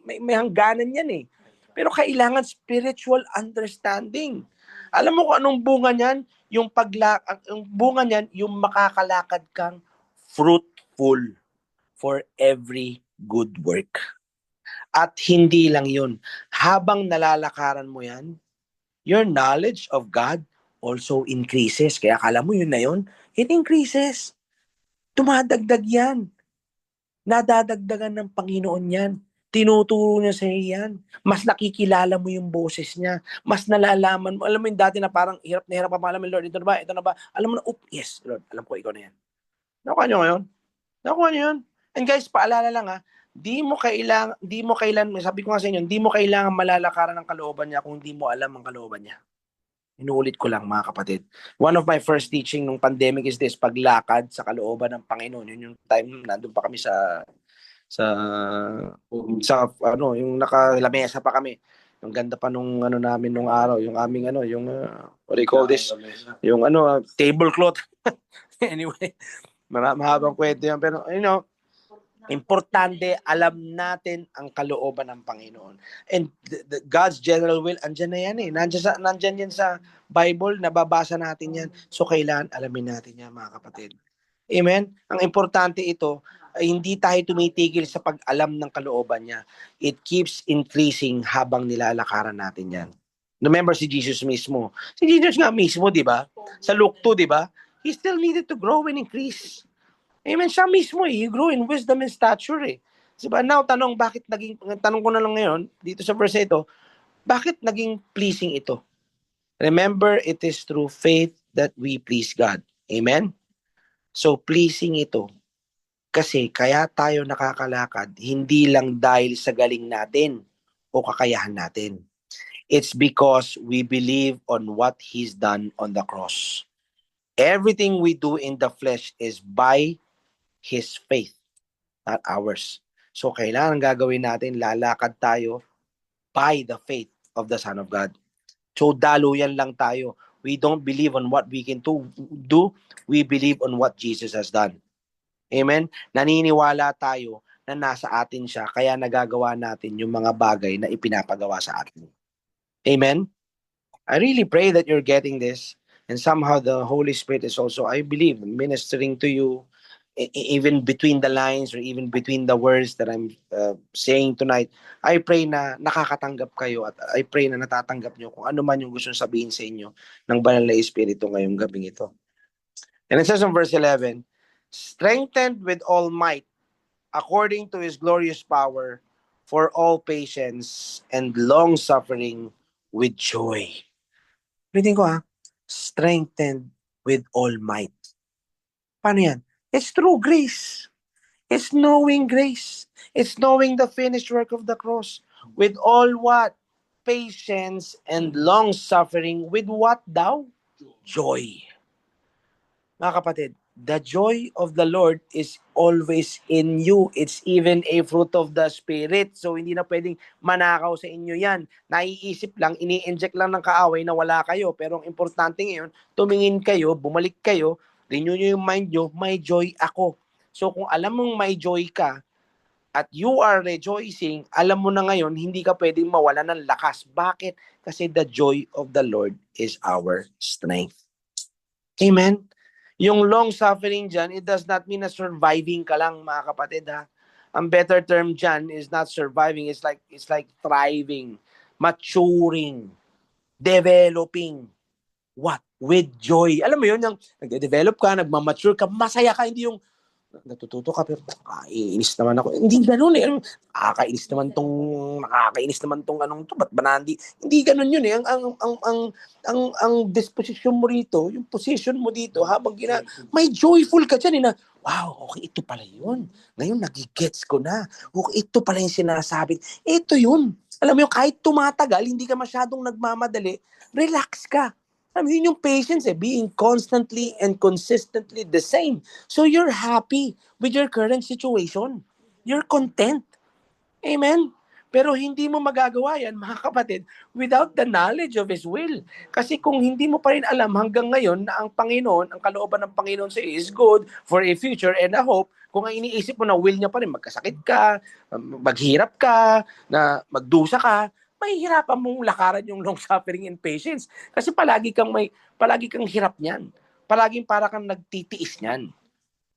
may hangganan yan eh. Pero kailangan spiritual understanding. Alam mo kung anong bunga niyan? Yung bunga niyan, yung makakalakad kang fruitful for every good work. At hindi lang yun. Habang nalalakaran mo yan, your knowledge of God also increases. Kaya akala mo yun na yun, it increases. Tumadagdag yan. Nadadagdagan ng Panginoon yan. Tinuturo niya sa iyo yan. Mas nakikilala mo yung boses niya. Mas nalalaman mo. Alam mo yung dati na parang hirap na hirap pa malaman, Lord, ito na ba? Ito na ba? Alam mo na, yes, Lord, alam ko, ikaw na yan. Nakuha niyo ngayon? Nakuha niyo yun? And guys, paalala lang di mo kailangan, sabi ko nga sa inyo, di mo kailangan malalakaran ng kalooban niya kung di mo alam ang kalooban niya. Inuulit ko lang mga kapatid. One of my first teaching nung pandemic is this, paglakad sa kalooban ng Panginoon. Yun yung time nandun pa kami sa yung nakalamesa pa kami. Yung ganda pa nung namin nung araw, yung aming yung what do you call this? Yung tablecloth. Anyway, mahabang kwento yan, pero importante alam natin ang kalooban ng Panginoon. And God's general will, andyan na yan eh. Nandyan yan sa Bible, nababasa natin yan. So kailangan alamin natin yan mga kapatid. Amen? Ang importante ito, ay hindi tayo tumitigil sa pag-alam ng kalooban niya. It keeps increasing habang nilalakaran natin yan. Remember si Jesus mismo. Si Jesus nga mismo, di ba? Sa Luke 2, di ba? He still needed to grow and increase. Amen. Siya mismo he grew in wisdom and stature eh. Diba? Now, tanong ko na lang ngayon, dito sa verse ito, bakit naging pleasing ito? Remember, it is through faith that we please God. Amen? So, pleasing ito. Kasi kaya tayo nakakalakad, hindi lang dahil sa galing natin o kakayahan natin. It's because we believe on what He's done on the cross. Everything we do in the flesh is by His faith, not ours. So kailangan gagawin natin, lalakad tayo by the faith of the Son of God. So daluyan lang tayo. We don't believe on what we can do. We believe on what Jesus has done. Amen? Naniniwala tayo na nasa atin siya, kaya nagagawa natin yung mga bagay na ipinapagawa sa atin. Amen? I really pray that you're getting this. And somehow the Holy Spirit is also, I believe, ministering to you, even between the lines or even between the words that I'm saying tonight. I pray na nakakatanggap kayo at I pray na natatanggap nyo kung ano man yung gusto sabihin sa inyo ng Banal na Espiritu ngayong gabing ito. And it says in verse 11, strengthened with all might, according to His glorious power, for all patience and long-suffering with joy. Reading ko strengthened with all might. Paano yan? It's through grace. It's knowing grace. It's knowing the finished work of the cross. With all what? Patience and long-suffering. With what daw? Joy. Mga kapatid, the joy of the Lord is always in you. It's even a fruit of the Spirit. So, hindi na pwedeng manakaw sa inyo yan. Naiisip lang, ini-inject lang ng kaaway na wala kayo. Pero ang importante ngayon, tumingin kayo, bumalik kayo, renew nyo yung mind nyo, may joy ako. So, kung alam mong may joy ka, at you are rejoicing, alam mo na ngayon, hindi ka pwedeng mawala ng lakas. Bakit? Kasi the joy of the Lord is our strength. Amen? Yung long suffering dyan, it does not mean na surviving ka lang, mga kapatid, ha. Ang better term dyan is not surviving, it's like thriving, maturing, developing. What? With joy. Alam mo yun, yung nagde-develop ka, nagmamature ka, masaya ka, hindi yung natututo ka pero nakakainis naman ako. Hindi ganoon eh. Nakakainis naman tong anong to, ba't ba hindi ganoon yun eh. Ang disposition mo rito, yung position mo dito habang may joyful ka diyan na wow, okay, ito pala yun. Ngayon nagigets ko na. Okay, ito pala yung sinasabi. Ito yun. Alam mo yung kahit tumatagal, hindi ka masyadong nagmamadali, relax ka. Alam mo yun yung patience being constantly and consistently the same. So you're happy with your current situation. You're content. Amen? Pero hindi mo magagawa yan, mga kapatid, without the knowledge of His will. Kasi kung hindi mo pa rin alam hanggang ngayon na ang Panginoon, ang kalooban ng Panginoon sa iyo is good for a future and a hope, kung ang iniisip mo na will niya pa rin, magkasakit ka, maghirap ka, na magdusa ka, mahihirapan mong lakaran yung long suffering and patience. Kasi palagi kang hirap niyan. Palaging para kang nagtitiis niyan.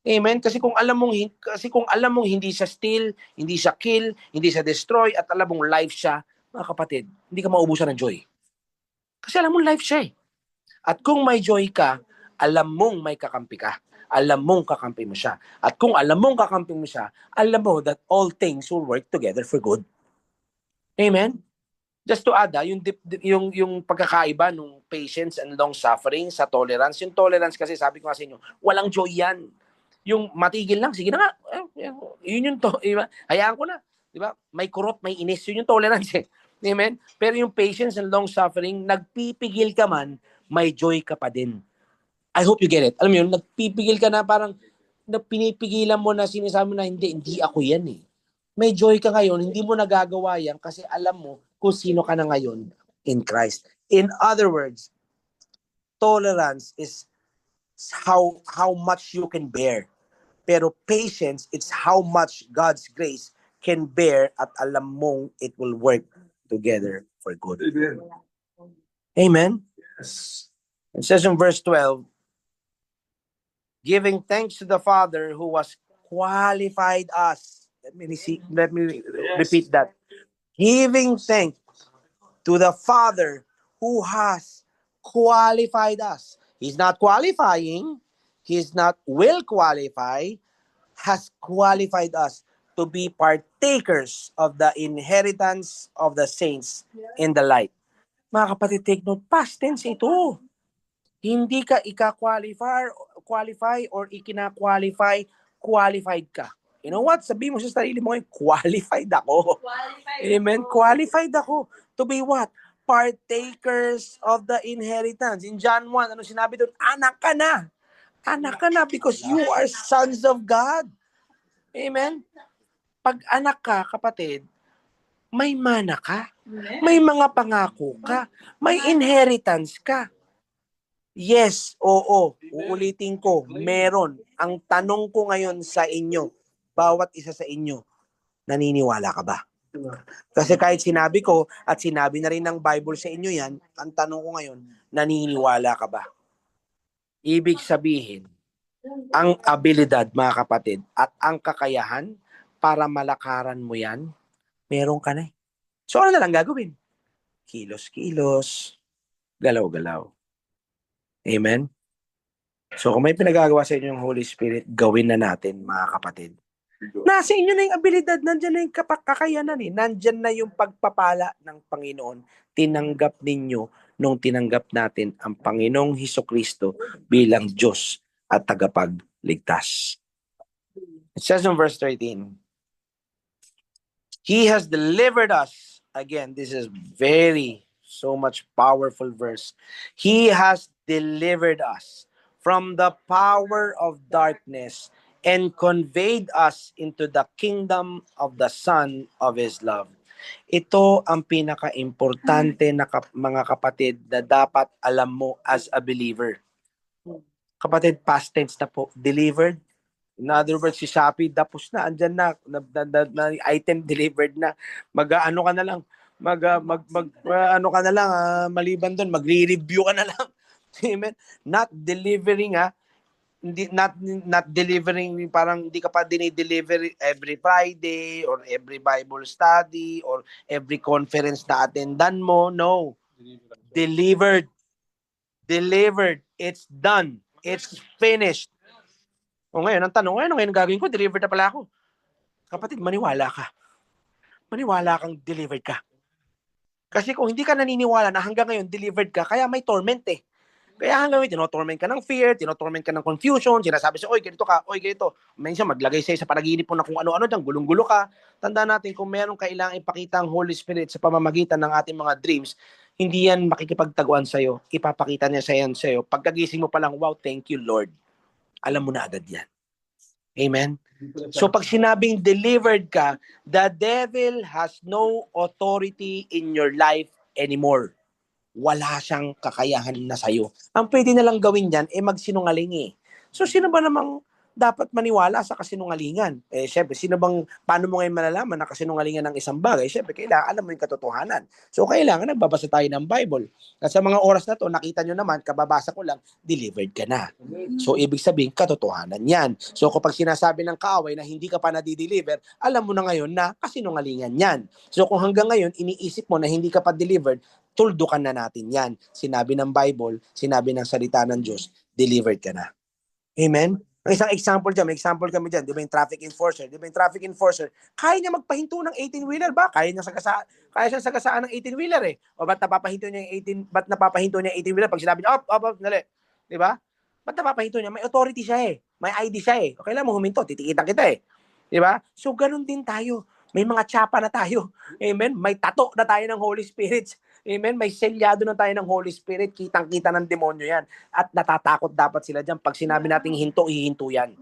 Amen? Kasi kung alam mong hindi siya steal, hindi siya kill, hindi siya destroy, at alam mong life siya, mga kapatid, hindi ka maubusan ng joy. Kasi alam mong life siya eh. At kung may joy ka, alam mong may kakampi ka. Alam mong kakampi mo siya. At kung alam mong kakampi mo siya, alam mo that all things will work together for good. Amen? Just to add, yung pagkakaiba ng patience and long suffering sa tolerance. Yung tolerance kasi, sabi ko nga sa inyo, walang joy yan. Yung matigil lang, sige na nga. Yun yung diba? Hayaan ko na. Diba? May kurot, may inis. Yun yung tolerance eh. Amen? Pero yung patience and long suffering, nagpipigil ka man, may joy ka pa din. I hope you get it. Alam mo yun, nagpipigil ka na parang pinipigilan mo na sinasabi mo na hindi ako yan eh. May joy ka ngayon, hindi mo nagagawa yan kasi alam mo kung sino ka na ngayon in Christ. In other words, tolerance is how much you can bear. Pero patience, it's how much God's grace can bear at alam mong it will work together for good. Amen? Amen? Yes. It says in verse 12, giving thanks to the Father who was qualified us. Let me repeat that. Giving thanks to the Father who has qualified us. He's not qualifying. He's not will qualify. Has qualified us to be partakers of the inheritance of the saints in the light. Mga kapatid, take note, past tense ito. Hindi ka qualify or ikina-qualify, qualified ka. You know what? Sabihin mo sa sarili mo, qualified ako. Qualified. Amen. Qualified ako. To be what? partakers of the inheritance. In John 1, ano sinabi doon? Anak ka na. Anak ka na because you are sons of God. Amen? Pag anak ka, kapatid, may mana ka. May mga pangako ka. May inheritance ka. Yes, oo. Uulitin ko, meron. Ang tanong ko ngayon sa inyo, bawat isa sa inyo, naniniwala ka ba? Kasi kahit sinabi ko at sinabi na rin ng Bible sa inyo yan, ang tanong ko ngayon, naniniwala ka ba? Ibig sabihin, ang abilidad, mga kapatid, at ang kakayahan para malakaran mo yan, meron ka na. So ano na lang gagawin? Kilos-kilos, galaw-galaw. Amen? So kung may pinagagawa sa inyo yung Holy Spirit, gawin na natin, mga kapatid. Nasa inyo na yung abilidad, nandyan na yung kakayanan eh. Nandyan na yung pagpapala ng Panginoon. Tinanggap ninyo nung tinanggap natin ang Panginoong Hesukristo bilang Diyos at tagapagligtas. It says in verse 13, He has delivered us. Again, this is so much powerful verse. He has delivered us from the power of darkness and conveyed us into the kingdom of the Son of His love. Ito ang pinaka-importante na mga kapatid na dapat alam mo as a believer. Kapatid, past tense na po, delivered. In other words, si Shopee, tapos na, andyan na item delivered na. Mag-ano ka na lang, ano ka na lang, maliban doon, magre-review ka na lang. Amen? Not delivering, not delivering, parang hindi ka pa dinideliver every Friday or every Bible study or every conference na attendan mo. No. Delivered. It's done. It's finished. O ngayon, ang tanong, ngayon gagawin ko, delivered na pala ako. Kapatid, maniwala ka. Maniwala kang delivered ka. Kasi kung hindi ka naniniwala na hanggang ngayon delivered ka, kaya may torment eh. Kaya hanggang ngayon, tinotorment ka ng fear, tinotorment ka ng confusion, sinasabi sa, oy, ganito ka, oy, ganito. Minsan maglagay sa'yo sa panaginip mo na kung ano-ano dyan, gulong-gulo ka. Tandaan natin, kung meron kailangang ipakita ang Holy Spirit sa pamamagitan ng ating mga dreams, hindi yan makikipagtaguan sa'yo. Ipapakita niya sa'yo. Pagkagising mo pa lang, wow, thank you, Lord. Alam mo na agad yan. Amen? So pag sinabing delivered ka, the devil has no authority in your life anymore. Wala siyang kakayahan na sa'yo. Ang pwede na lang gawin dyan, magsinungaling eh. So sino ba namang dapat maniwala sa kasinungalingan? Syempre, paano mo ngayon malalaman na kasinungalingan ng isang bagay? Syempre, kailangan alam mo yung katotohanan. So kailangan nagbabasa tayo ng Bible. At sa mga oras na to, nakita nyo naman, kababasa ko lang, delivered ka na. So ibig sabihin, katotohanan yan. So kapag sinasabi ng kaaway na hindi ka pa nadideliver, alam mo na ngayon na kasinungalingan yan. So kung hanggang ngayon, iniisip mo na hindi ka pa delivered, tuldukan na natin yan. Sinabi ng Bible, sinabi ng salita ng Diyos, delivered ka na. Amen? Ang isang example dyan, may example kami dyan, di ba yung traffic enforcer? Di ba yung traffic enforcer, kaya niya magpahinto ng 18-wheeler ba? Kaya siyang sagasaan ng 18-wheeler eh. O ba't napapahinto niya yung 18-wheeler pag sinabi niya, op, dali. Di ba? Ba't napapahinto niya? May authority siya eh. May ID siya eh. O kailan mo huminto, titikitan kita eh. Di ba? So ganun din tayo. May mga tsapa na tayo. Amen? May tato na tayo ng Holy Spirit. Amen? May selyado na tayo ng Holy Spirit. Kitang-kita ng demonyo yan. At natatakot dapat sila dyan. Pag sinabi natin hinto, hihinto yan.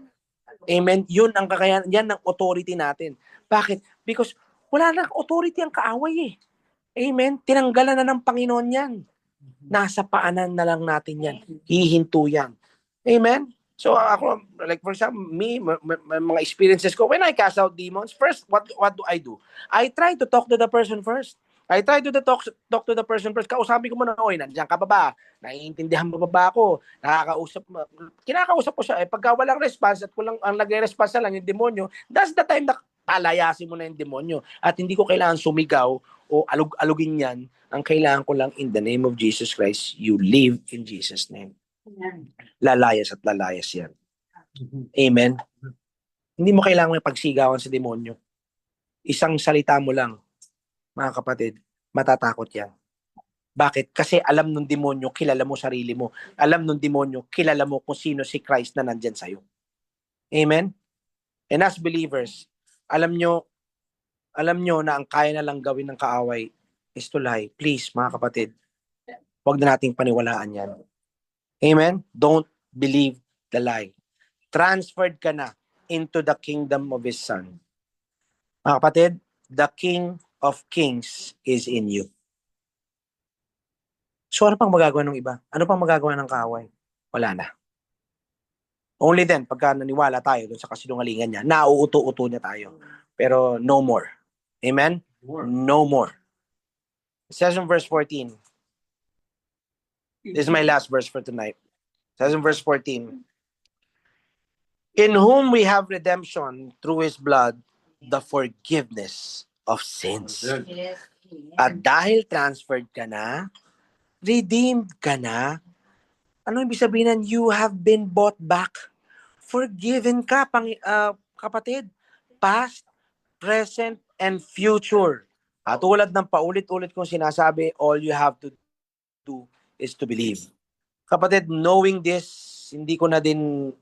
Amen? Yun ang kakayanan, yan ang authority natin. Bakit? Because wala na authority ang kaaway eh. Amen? Tinanggalan na ng Panginoon yan. Nasa paanan na lang natin yan. Hihinto yan. Amen? So ako, like for example, me, mga experiences ko, when I cast out demons, first, what do? I try to talk to the person first. I try to talk to the person first. Kausapin ko muna, oy, nandiyan ka pa ba? Naiintindihan mo pa ba ako? Kinakausap ko siya. Pagka walang response at ang nagre-response na lang yung demonyo, that's the time na palayasin mo na yung demonyo. At hindi ko kailangan sumigaw o alugin yan. Ang kailangan ko lang, in the name of Jesus Christ, you live in Jesus' name. Lalayas at lalayas yan. Amen? Hindi mo kailangan may pagsigawan sa demonyo. Isang salita mo lang, mga kapatid, matatakot yan. Bakit? Kasi alam ng demonyo, kilala mo sarili mo. Alam ng demonyo, kilala mo kung sino si Christ na nandyan sa'yo. Amen? And as believers, alam nyo na ang kaya na lang gawin ng kaaway, is to lie. Please, mga kapatid, huwag na nating paniwalaan yan. Amen? Don't believe the lie. Transferred ka na into the kingdom of His Son. Mga kapatid, the King of Kings is in you. So ano pang magagawa ng iba? Ano pang magagawa ng kaaway? Wala na. Only then, pagka naniwala tayo dun sa kasinungalingan niya, nauuto-uto niya tayo. Pero no more. Amen? No more. It says in verse 14. This is my last verse for tonight. It says in verse 14. In whom we have redemption through His blood, the forgiveness of sins. At dahil transferred ka na, redeemed ka na, ano ibig sabihin nan? You have been bought back. Forgiven ka, kapatid. Past, present, and future. At tulad ng paulit-ulit kong sinasabi, all you have to do is to believe. Kapatid, knowing this, hindi ko na din,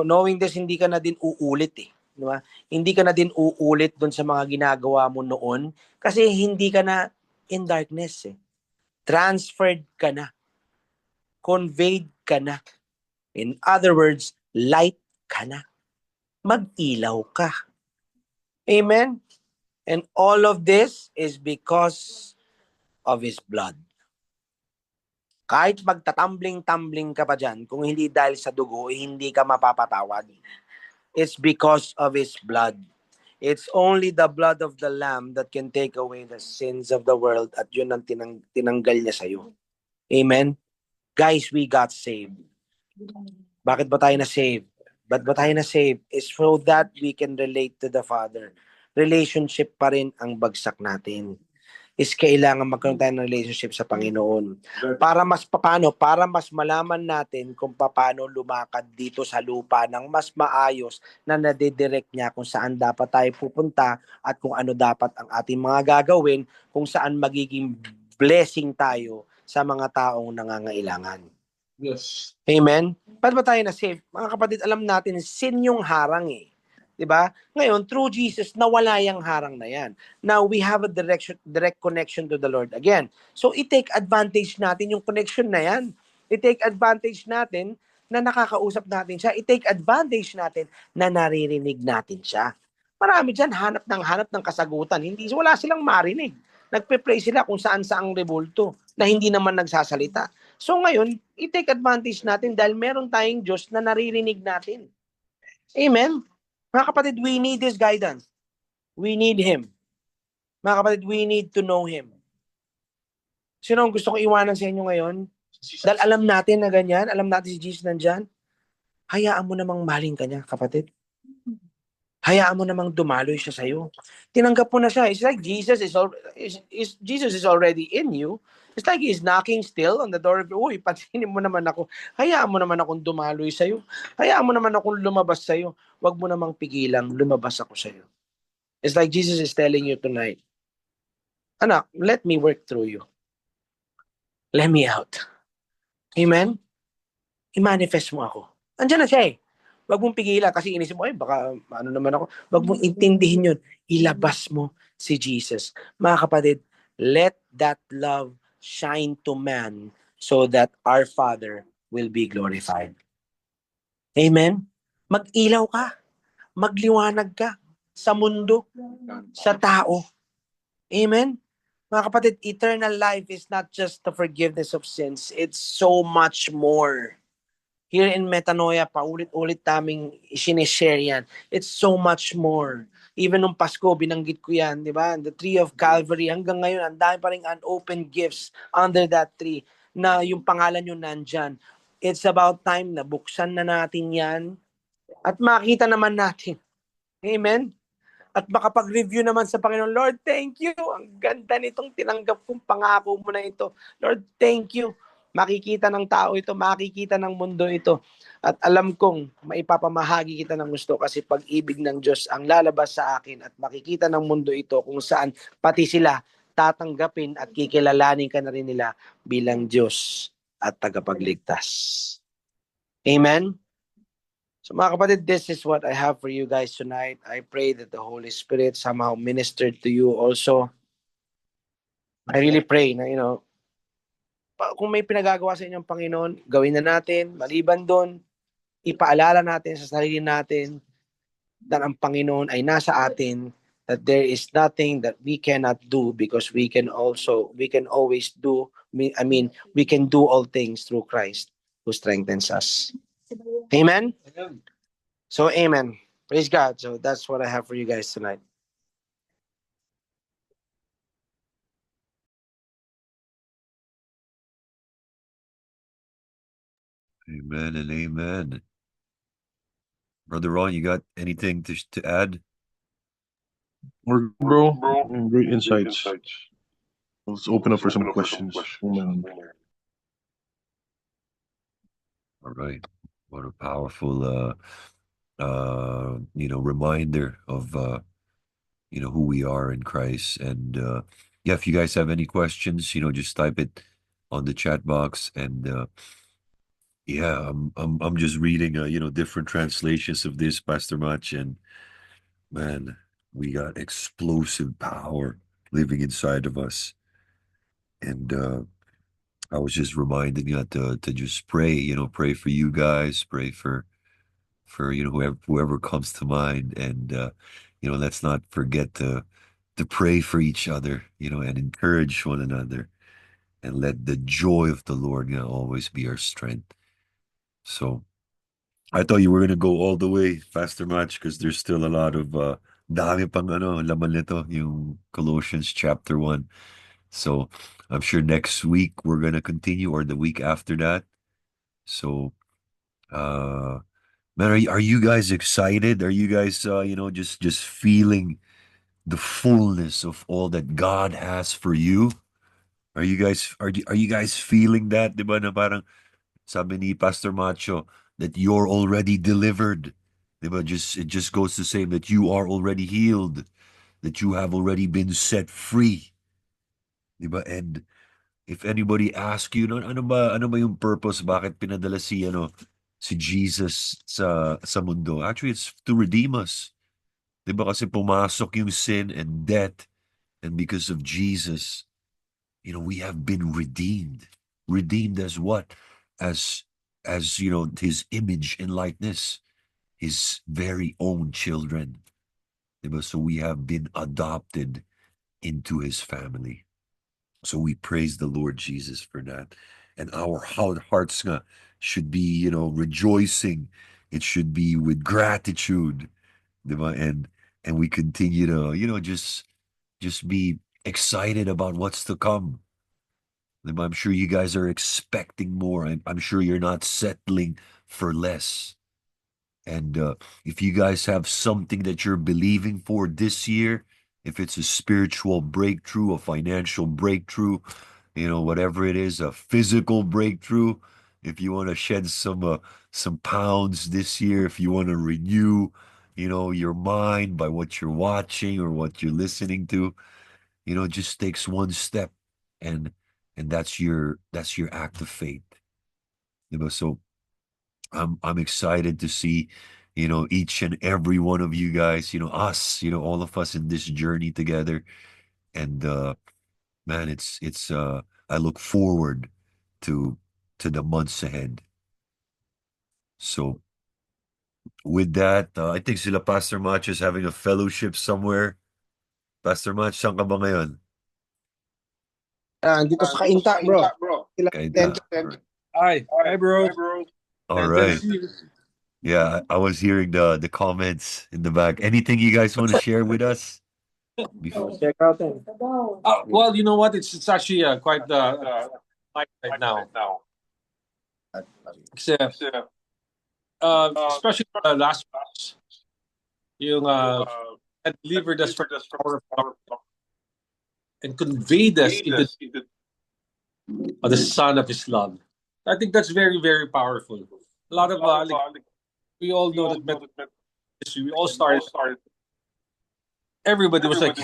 knowing this, hindi ka na din uulit eh. Di ba? Hindi ka na din uulit doon sa mga ginagawa mo noon kasi hindi ka na in darkness eh. Transferred ka na. Conveyed ka na. In other words, light ka na. Mag-ilaw ka. Amen? And all of this is because of His blood. Kahit magtatambling-tambling ka pa dyan, kung hindi dahil sa dugo, hindi ka mapapatawad. It's because of His blood. It's only the blood of the Lamb that can take away the sins of the world at yun ang tinanggal niya sa'yo. Amen? Guys, we got saved. Bakit ba tayo na-save? Ba't ba tayo na-save? Is so that we can relate to the Father. Relationship pa rin ang bagsak natin. Is kailangan magkaroon tayo ng relationship sa Panginoon. Para mas malaman natin kung paano lumakad dito sa lupa ng mas maayos na nadidirect niya kung saan dapat tayo pupunta at kung ano dapat ang ating mga gagawin, kung saan magiging blessing tayo sa mga taong nangangailangan. Yes. Amen? Ba't ba tayo na-save? Mga kapatid, alam natin, sin yung harang eh. Diba? Ngayon, through Jesus, nawala yung harang na yan. Now, we have a direct connection to the Lord again. So, i-take advantage natin yung connection na yan. I-take advantage natin na nakakausap natin siya. I-take advantage natin na naririnig natin siya. Marami dyan, hanap ng kasagutan. Wala silang marinig. Nagpe-pray sila kung saan-saang rebulto na hindi naman nagsasalita. So ngayon, i-take advantage natin dahil meron tayong Diyos na naririnig natin. Amen? Mga kapatid, we need this guidance. We need Him. Mga kapatid, we need to know Him. Sino ang gusto kong iwanan sa inyo ngayon? Dahil alam natin na ganyan, alam natin si Jesus nandyan, hayaan mo namang maling ka niya, kapatid. Hayaan mo namang dumaloy siya sa'yo. Tinanggap mo na siya. It's like Jesus is already in you. It's like He's knocking still on the door. Uy, pansinin mo naman ako. Hayaan mo naman akong dumaloy sa'yo. Hayaan mo naman akong lumabas sa'yo. Huwag mo namang pigilang lumabas ako sa'yo. It's like Jesus is telling you tonight, anak, let me work through you. Let me out. Amen? I-manifest mo ako. Andiyan na siya eh. Wag mong pigilan kasi inisip mo, baka ano naman ako. Wag mong intindihin yun. Ilabas mo si Jesus. Mga kapatid, let that love shine to man so that our Father will be glorified. Amen? Mag-ilaw ka. Magliwanag ka sa mundo, sa tao. Amen? Mga kapatid, eternal life is not just the forgiveness of sins. It's so much more. Here in Metanoia, paulit-ulit naming sinishare yan. It's so much more. Even nung Pasko, binanggit ko yan, di ba? The tree of Calvary, hanggang ngayon, ang dami pa rin unopened gifts under that tree na yung pangalan nyo nandyan. It's about time na buksan na natin yan at makita naman natin. Amen? At makapag-review naman sa Panginoon, Lord, thank you. Ang ganda nitong tinanggap kong pangako mo na ito. Lord, thank you. Makikita ng tao ito, makikita ng mundo ito. At alam kong maipapamahagi kita ng gusto kasi pag-ibig ng Diyos ang lalabas sa akin at makikita ng mundo ito kung saan pati sila tatanggapin at kikilalanin ka na rin nila bilang Diyos at tagapagligtas. Amen? So mga kapatid, this is what I have for you guys tonight. I pray that the Holy Spirit somehow ministered to you also. I really pray na, kung may pinagagawa sa inyong Panginoon, gawin na natin. Maliban doon, ipaalala natin sa sarili natin na ang Panginoon ay nasa atin, that there is nothing that we cannot do because we can always do, we can do all things through Christ who strengthens us. Amen? So, amen. Praise God. So, that's what I have for you guys tonight. Amen and amen. Brother Ron, you got anything to add? We're bro. Great insights. Let's open up for some questions. All right. What a powerful reminder of who we are in Christ. And yeah, if you guys have any questions, just type it on the chat box. And yeah, I'm just reading different translations of this, Pastor Mach, and man, we got explosive power living inside of us. And I was just reminding you to just pray, pray for you guys, pray for whoever comes to mind, and let's not forget to pray for each other, and encourage one another, and let the joy of the Lord, always be our strength. So I thought you were gonna go all the way, Pastor Match, because there's still a lot of dami pang laman nito, yung Colossians chapter 1. So I'm sure next week we're gonna continue, or the week after that. So man, are you guys excited? Are you guys just feeling the fullness of all that God has for you? Are you guys feeling that, 'di ba, na parang sabi ni Pastor Macho that you're already delivered. 'Di ba? It just goes to say that you are already healed, that you have already been set free. 'Di ba? And if anybody asks you, ano ba yung purpose, bakit pinadala si Jesus sa mundo? Actually, it's to redeem us. 'Di ba? Kasi pumasok yung sin and death, and because of Jesus, we have been redeemed. Redeemed as what? As his image and likeness, his very own children. 'Di ba? So we have been adopted into his family. So we praise the Lord Jesus for that. And our hearts nga should be, rejoicing. It should be with gratitude. 'Di ba? And we continue to, just be excited about what's to come. 'Di ba? I'm sure you guys are expecting more. I'm sure you're not settling for less. And if you guys have something that you're believing for this year, if it's a spiritual breakthrough, a financial breakthrough, whatever it is, a physical breakthrough, if you want to shed some pounds this year, if you want to renew, your mind by what you're watching or what you're listening to, it just takes one step, and that's your act of faith. So I'm excited to see, each and every one of you guys, us, all of us in this journey together. And man, it's I look forward to the months ahead. So with that, I think sila Pastor Mach is having a fellowship somewhere. Pastor Mach, saan ka ba ngayon? Dito sa Kainta, bro. Kainta. Hi, bro. All right. Yeah, I was hearing the comments in the back. Anything you guys want to share with us? Check out them. Well, you know what? It's actually quite light right now. Kasi, especially last week, yung had delivered us from the power of darkness and conveyed us into the Son of His love. I think that's very, very powerful. A lot of we all know that we all started. Everybody was like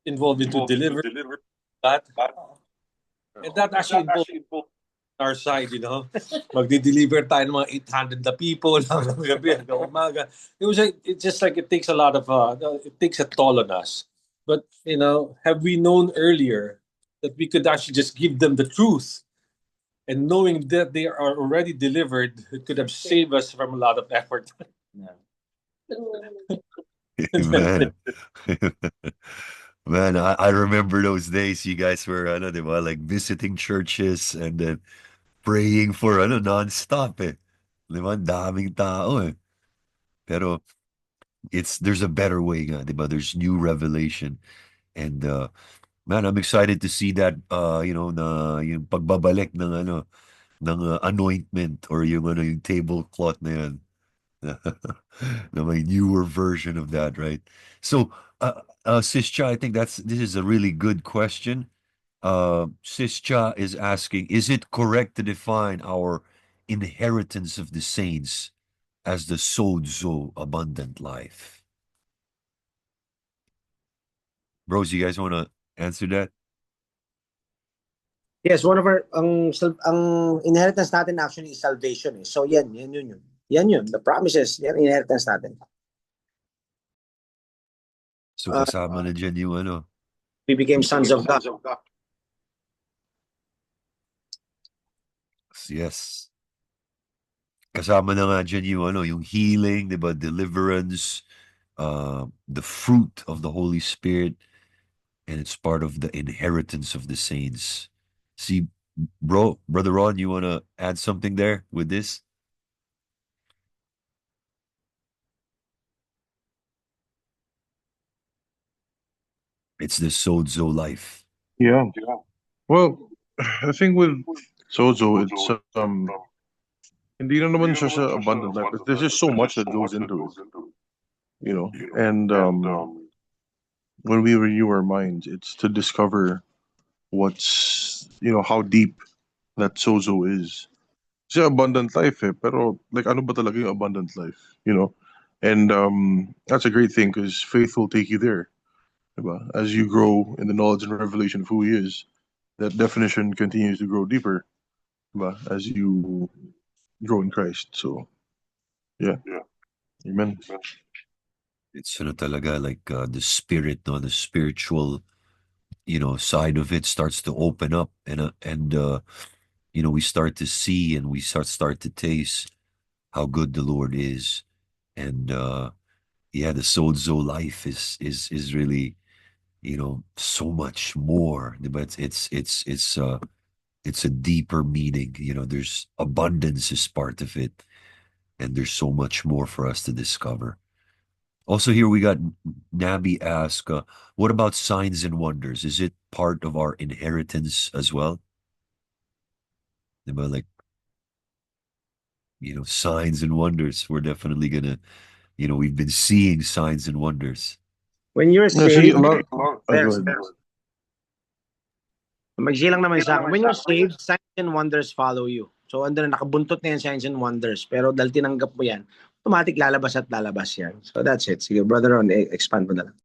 involved into deliver that, and that actually involved our side, Magdi-deliver tayo ng mga 800 na people hanggang gabi, hanggang umaga. It's just like it takes a lot of it takes a toll on us. But have we known earlier that we could actually just give them the truth. And knowing that they are already delivered, it could have saved us from a lot of effort. Man. Man, I remember those days you guys were ano, di ba, like visiting churches and then praying for ano non-stop eh. Di ba? Ang daming tao eh. Pero there's a better way nga, di ba? There's new revelation. And man, I'm excited to see that yung pagbabalik ng anointment or yung tablecloth na yan. The my newer version of that, right? So, Sis Cha, I think this is a really good question. Sis Cha is asking, is it correct to define our inheritance of the saints as the sozo abundant life? Bros, you guys want to answer that? Yes, one of our ang inheritance natin actually is salvation eh. So yan yun. Yan yun. The promises, yan inheritance natin. So kasama na dyan yung ano. We became sons of God. Yes. Kasama na nga dyan yung ano, yung healing, di ba? Deliverance, the fruit of the Holy Spirit, and it's part of the inheritance of the saints. See, Brother Ron, you want to add something there with this? It's the sozo life. Yeah. Well, I think with sozo, it's hindi na naman siya sa abundant life. There's just so much that goes into it, you know. And when we renew our minds, it's to discover what's, how deep that sozo is. Kasi abundant life eh, pero like ano ba talaga yung abundant life, you know? And that's a great thing because faith will take you there. Diba? As you grow in the knowledge and revelation of who he is, that definition continues to grow deeper, diba? As you grow in Christ. So, yeah. Amen. It's talaga like the spirit, no, the spiritual, side of it starts to open up, and we start to see and we start to taste how good the Lord is, and the sozo life is really, so much more. But it's a deeper meaning. There's abundance is part of it, and there's so much more for us to discover. Also, here we got Nabi ask, what about signs and wonders? Is it part of our inheritance as well? Like, signs and wonders. We're definitely gonna, we've been seeing signs and wonders. When you're No, see, saved, a lot. there's, Go ahead. magsilang naman sa akin. When you're saved, signs and wonders follow you. So, andun na, nakabuntot na yan, signs and wonders. Pero dahil tinanggap mo yan, automatic lalabas at lalabas yan. So, that's it. Sige, Brother Ron, expand mo na lang.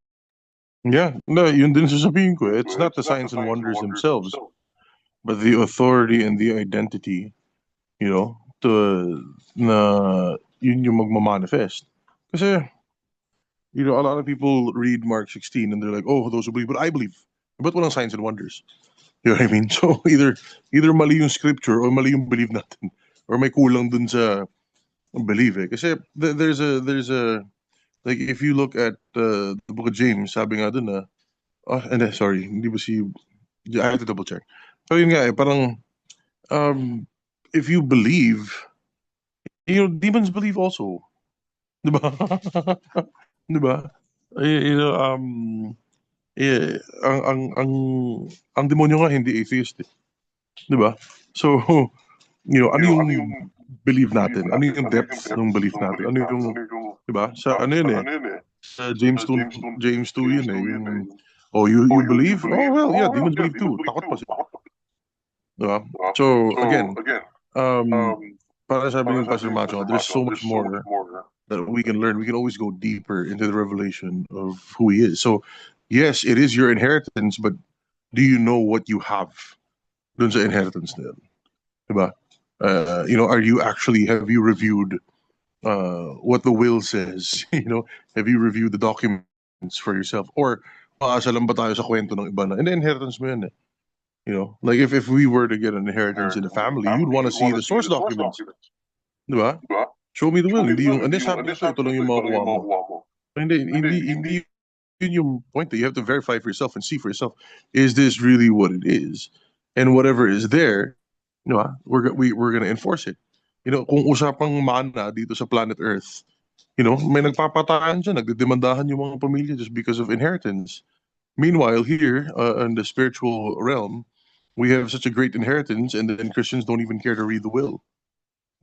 Yeah, no, yun din sasabihin ko. It's not the signs and wonders themselves, but the authority and the identity, na yun yung magmamanifest. Kasi, a lot of people read Mark 16 and they're like, oh, those who believe, but I believe. But walang signs and wonders. You know what I mean? So either mali yung scripture or mali yung believe natin. Or may kulang dun sa believe eh. Kasi there's a like if you look at the book of James, sabi nga dun na, sorry, hindi ba I have to double check. So yun nga eh, parang if you believe, demons believe also. Diba? Diba? Ang demonyo nga hindi atheist eh. Diba? So, ano yung belief natin? Ano yung depth ng belief natin? Ano yung, diba? Sa ano yun eh? Sa James 2 yun eh. You believe? Oh, well, yeah, demons believe too. Takot pa sila. Diba? So, again, para sabi ng Pastor Macho, there's so much more that we can learn. We can always go deeper into the revelation of who he is. So, yes, it is your inheritance, but do you know what you have dun sa inheritance na yun? Diba? Have you reviewed what the will says? Have you reviewed the documents for yourself? Or paasa lang ba tayo sa kwento ng iba na, inheritance mo yan eh. You know, like if we were to get an inheritance in the family, you'd want to see the source documents. Di ba? Show me the will. Hindi yung, hindi sabi ito, ito lang yung makukuha mo. Hindi yun yung point that you have to verify for yourself and see for yourself. Is this really what it is? And whatever is there, di ba? We're gonna enforce it. You know, kung usapang mana dito sa planet Earth, you know, may nagpapatayan dyan, nagdedemandahan yung mga pamilya just because of inheritance. Meanwhile, here in the spiritual realm, we have such a great inheritance, and then Christians don't even care to read the will.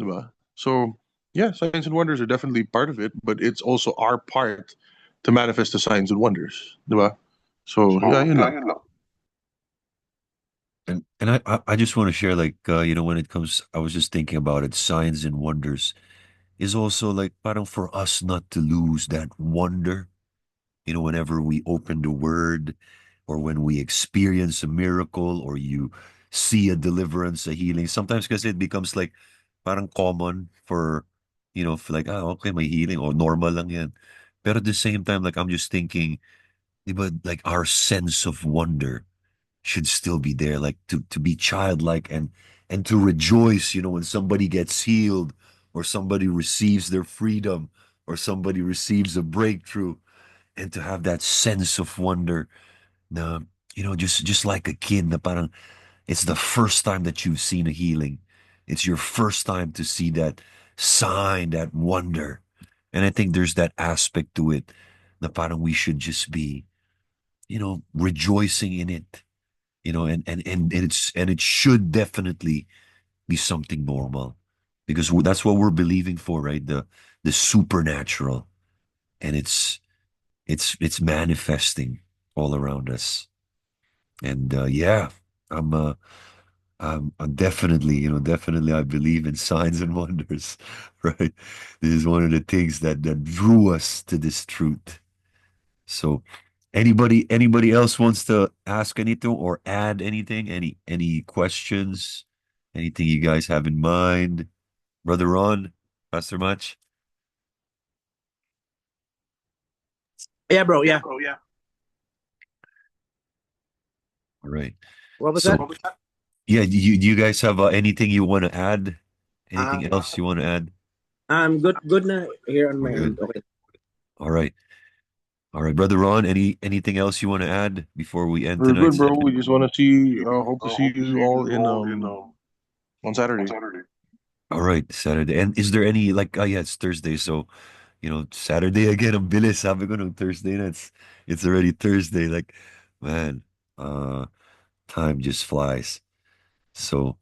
Diba? So, yeah, signs and wonders are definitely part of it, but it's also our part to manifest the signs and wonders. Diba? So, yeah, yun lang. And I just want to share, like, you know, when it comes, I was just thinking about it, signs and wonders is also like, parang for us not to lose that wonder, you know, whenever we open the word or when we experience a miracle or you see a deliverance, a healing, sometimes because it becomes like parang common for, you know, for like, okay, may healing or normal lang yan. But at the same time, like, I'm just thinking, but like our sense of wonder should still be there, like to be childlike and to rejoice, you know, when somebody gets healed or somebody receives their freedom or somebody receives a breakthrough, and to have that sense of wonder, na, you know, just like a kid, na parang it's the first time that you've seen a healing. It's your first time to see that sign, that wonder. And I think there's that aspect to it, na parang we should just be, you know, rejoicing in it, you know, and it should definitely be something normal because that's what we're believing for, right? The supernatural, and it's manifesting all around us. And yeah, I'm I'm definitely, you know, definitely I believe in signs and wonders, right? This is one of the things that drew us to this truth. So anybody else wants to ask anything or add anything? Any questions? Anything you guys have in mind? Brother Ron, Pastor Much? Yeah, bro. Yeah. All right. What was So that? yeah, do you guys have anything you want to add? Anything Um, else you want to add? I'm good. Good na here on We're my good. end. Okay. All right. All right, Brother Ron, anything else you want to add before we end We're good, tonight's bro. session? We just want to see, hope to see you all in on Saturday. All right, Saturday. And is there any like yeah, it's Thursday, so you know, Saturday again, ang bilis. Sabi ko nung Thursday na, it's already Thursday. Like, man, time just flies. So,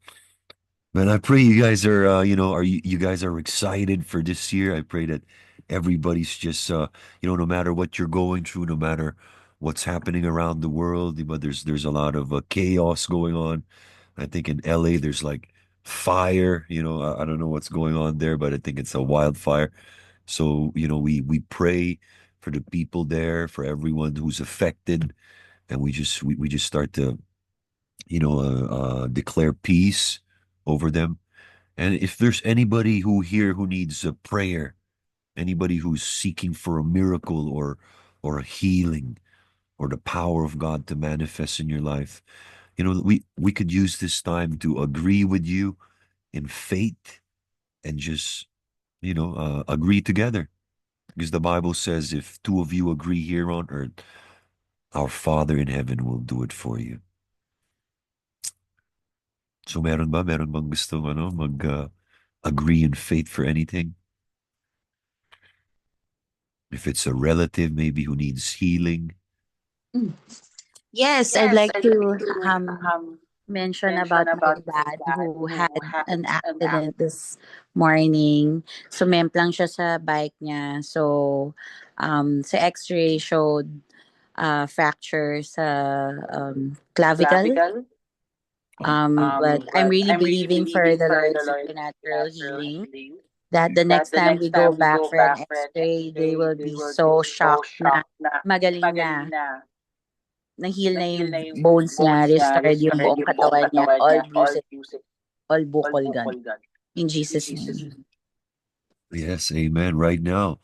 man, I pray you guys are, you know, you guys are excited for this year. I pray that everybody's just, you know, no matter what you're going through, no matter what's happening around the world, but there's a lot of chaos going on. I think in LA there's like fire. You know, I don't know what's going on there, but I think it's a wildfire. So, you know, we pray for the people there, for everyone who's affected, and we just start to, you know, declare peace over them. And if there's anybody who here who needs a prayer, anybody who's seeking for a miracle or a healing or the power of God to manifest in your life, you know, we could use this time to agree with you in faith and just, you know, agree together. Because the Bible says if two of you agree here on earth, our Father in heaven will do it for you. So meron bang gustong agree in faith for anything? If it's a relative maybe who needs healing. Yes, I'd like to mention about my dad who had an accident this morning. Sumemplang siya sa bike niya. So, sa x-ray showed fracture sa clavicle. But I'm really believing for the Lord's supernatural healing that the next time we go back for an x-ray, they will be so shocked na magaling na. Na-heal na yung bones niya, restored yung buong katawan niya, all bruises, all bukol gan. In Jesus' name. Yes, amen. Right now,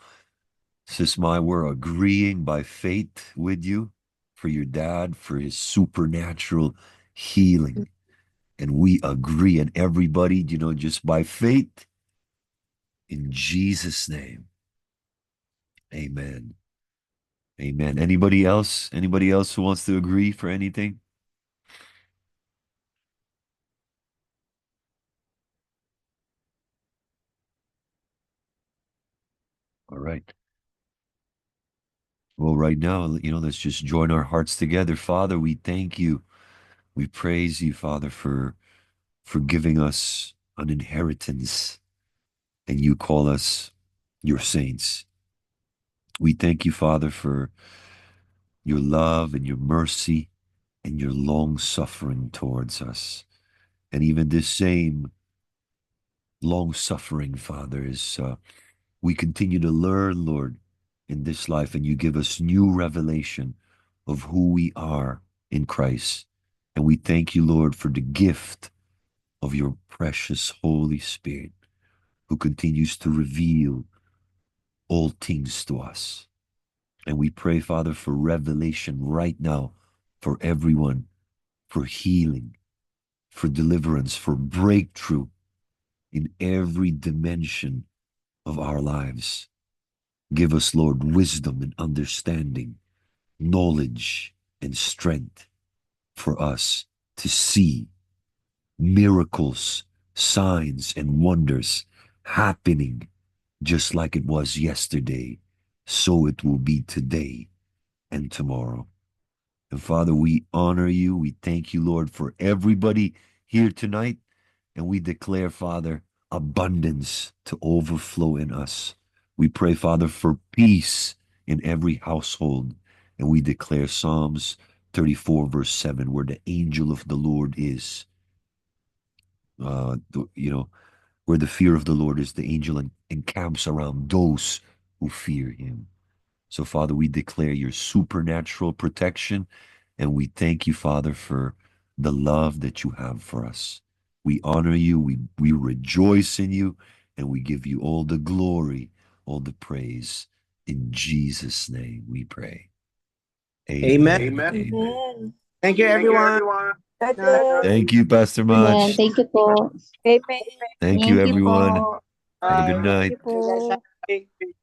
Sis Mai, we're agreeing by faith with you for your dad, for his supernatural healing. And we agree, and everybody, just by faith, in Jesus' name. Amen. Amen. Anybody else? Anybody else who wants to agree for anything? All right. Well, right now, let's just join our hearts together. Father, we thank you. We praise you, Father, for giving us an inheritance, and you call us your saints. We thank you, Father, for your love and your mercy and your long suffering towards us. And even this same long suffering, Father, is we continue to learn, Lord, in this life, and you give us new revelation of who we are in Christ. And we thank you, Lord, for the gift of your precious Holy Spirit, who continues to reveal all things to us. And we pray, Father, for revelation right now for everyone, for healing, for deliverance, for breakthrough in every dimension of our lives. Give us, Lord, wisdom and understanding, knowledge and strength for us to see miracles, signs, and wonders happening just like it was yesterday, so it will be today and tomorrow. And Father, we honor you. We thank you, Lord, for everybody here tonight. And we declare, Father, abundance to overflow in us. We pray, Father, for peace in every household. And we declare Psalms 34, verse 7, where the angel of the Lord is. Where the fear of the Lord is, the angel encamps around those who fear him. So, Father, we declare your supernatural protection, and we thank you, Father, for the love that you have for us. We honor you, we rejoice in you, and we give you all the glory, all the praise. In Jesus' name we pray. Amen. Amen. Amen. Thank you, everyone. Thank you, Pastor Amen. Mach. Thank you po. Amen. Thank you, Thank you everyone. po. Have a good Bye. Thank night. you po. Bye.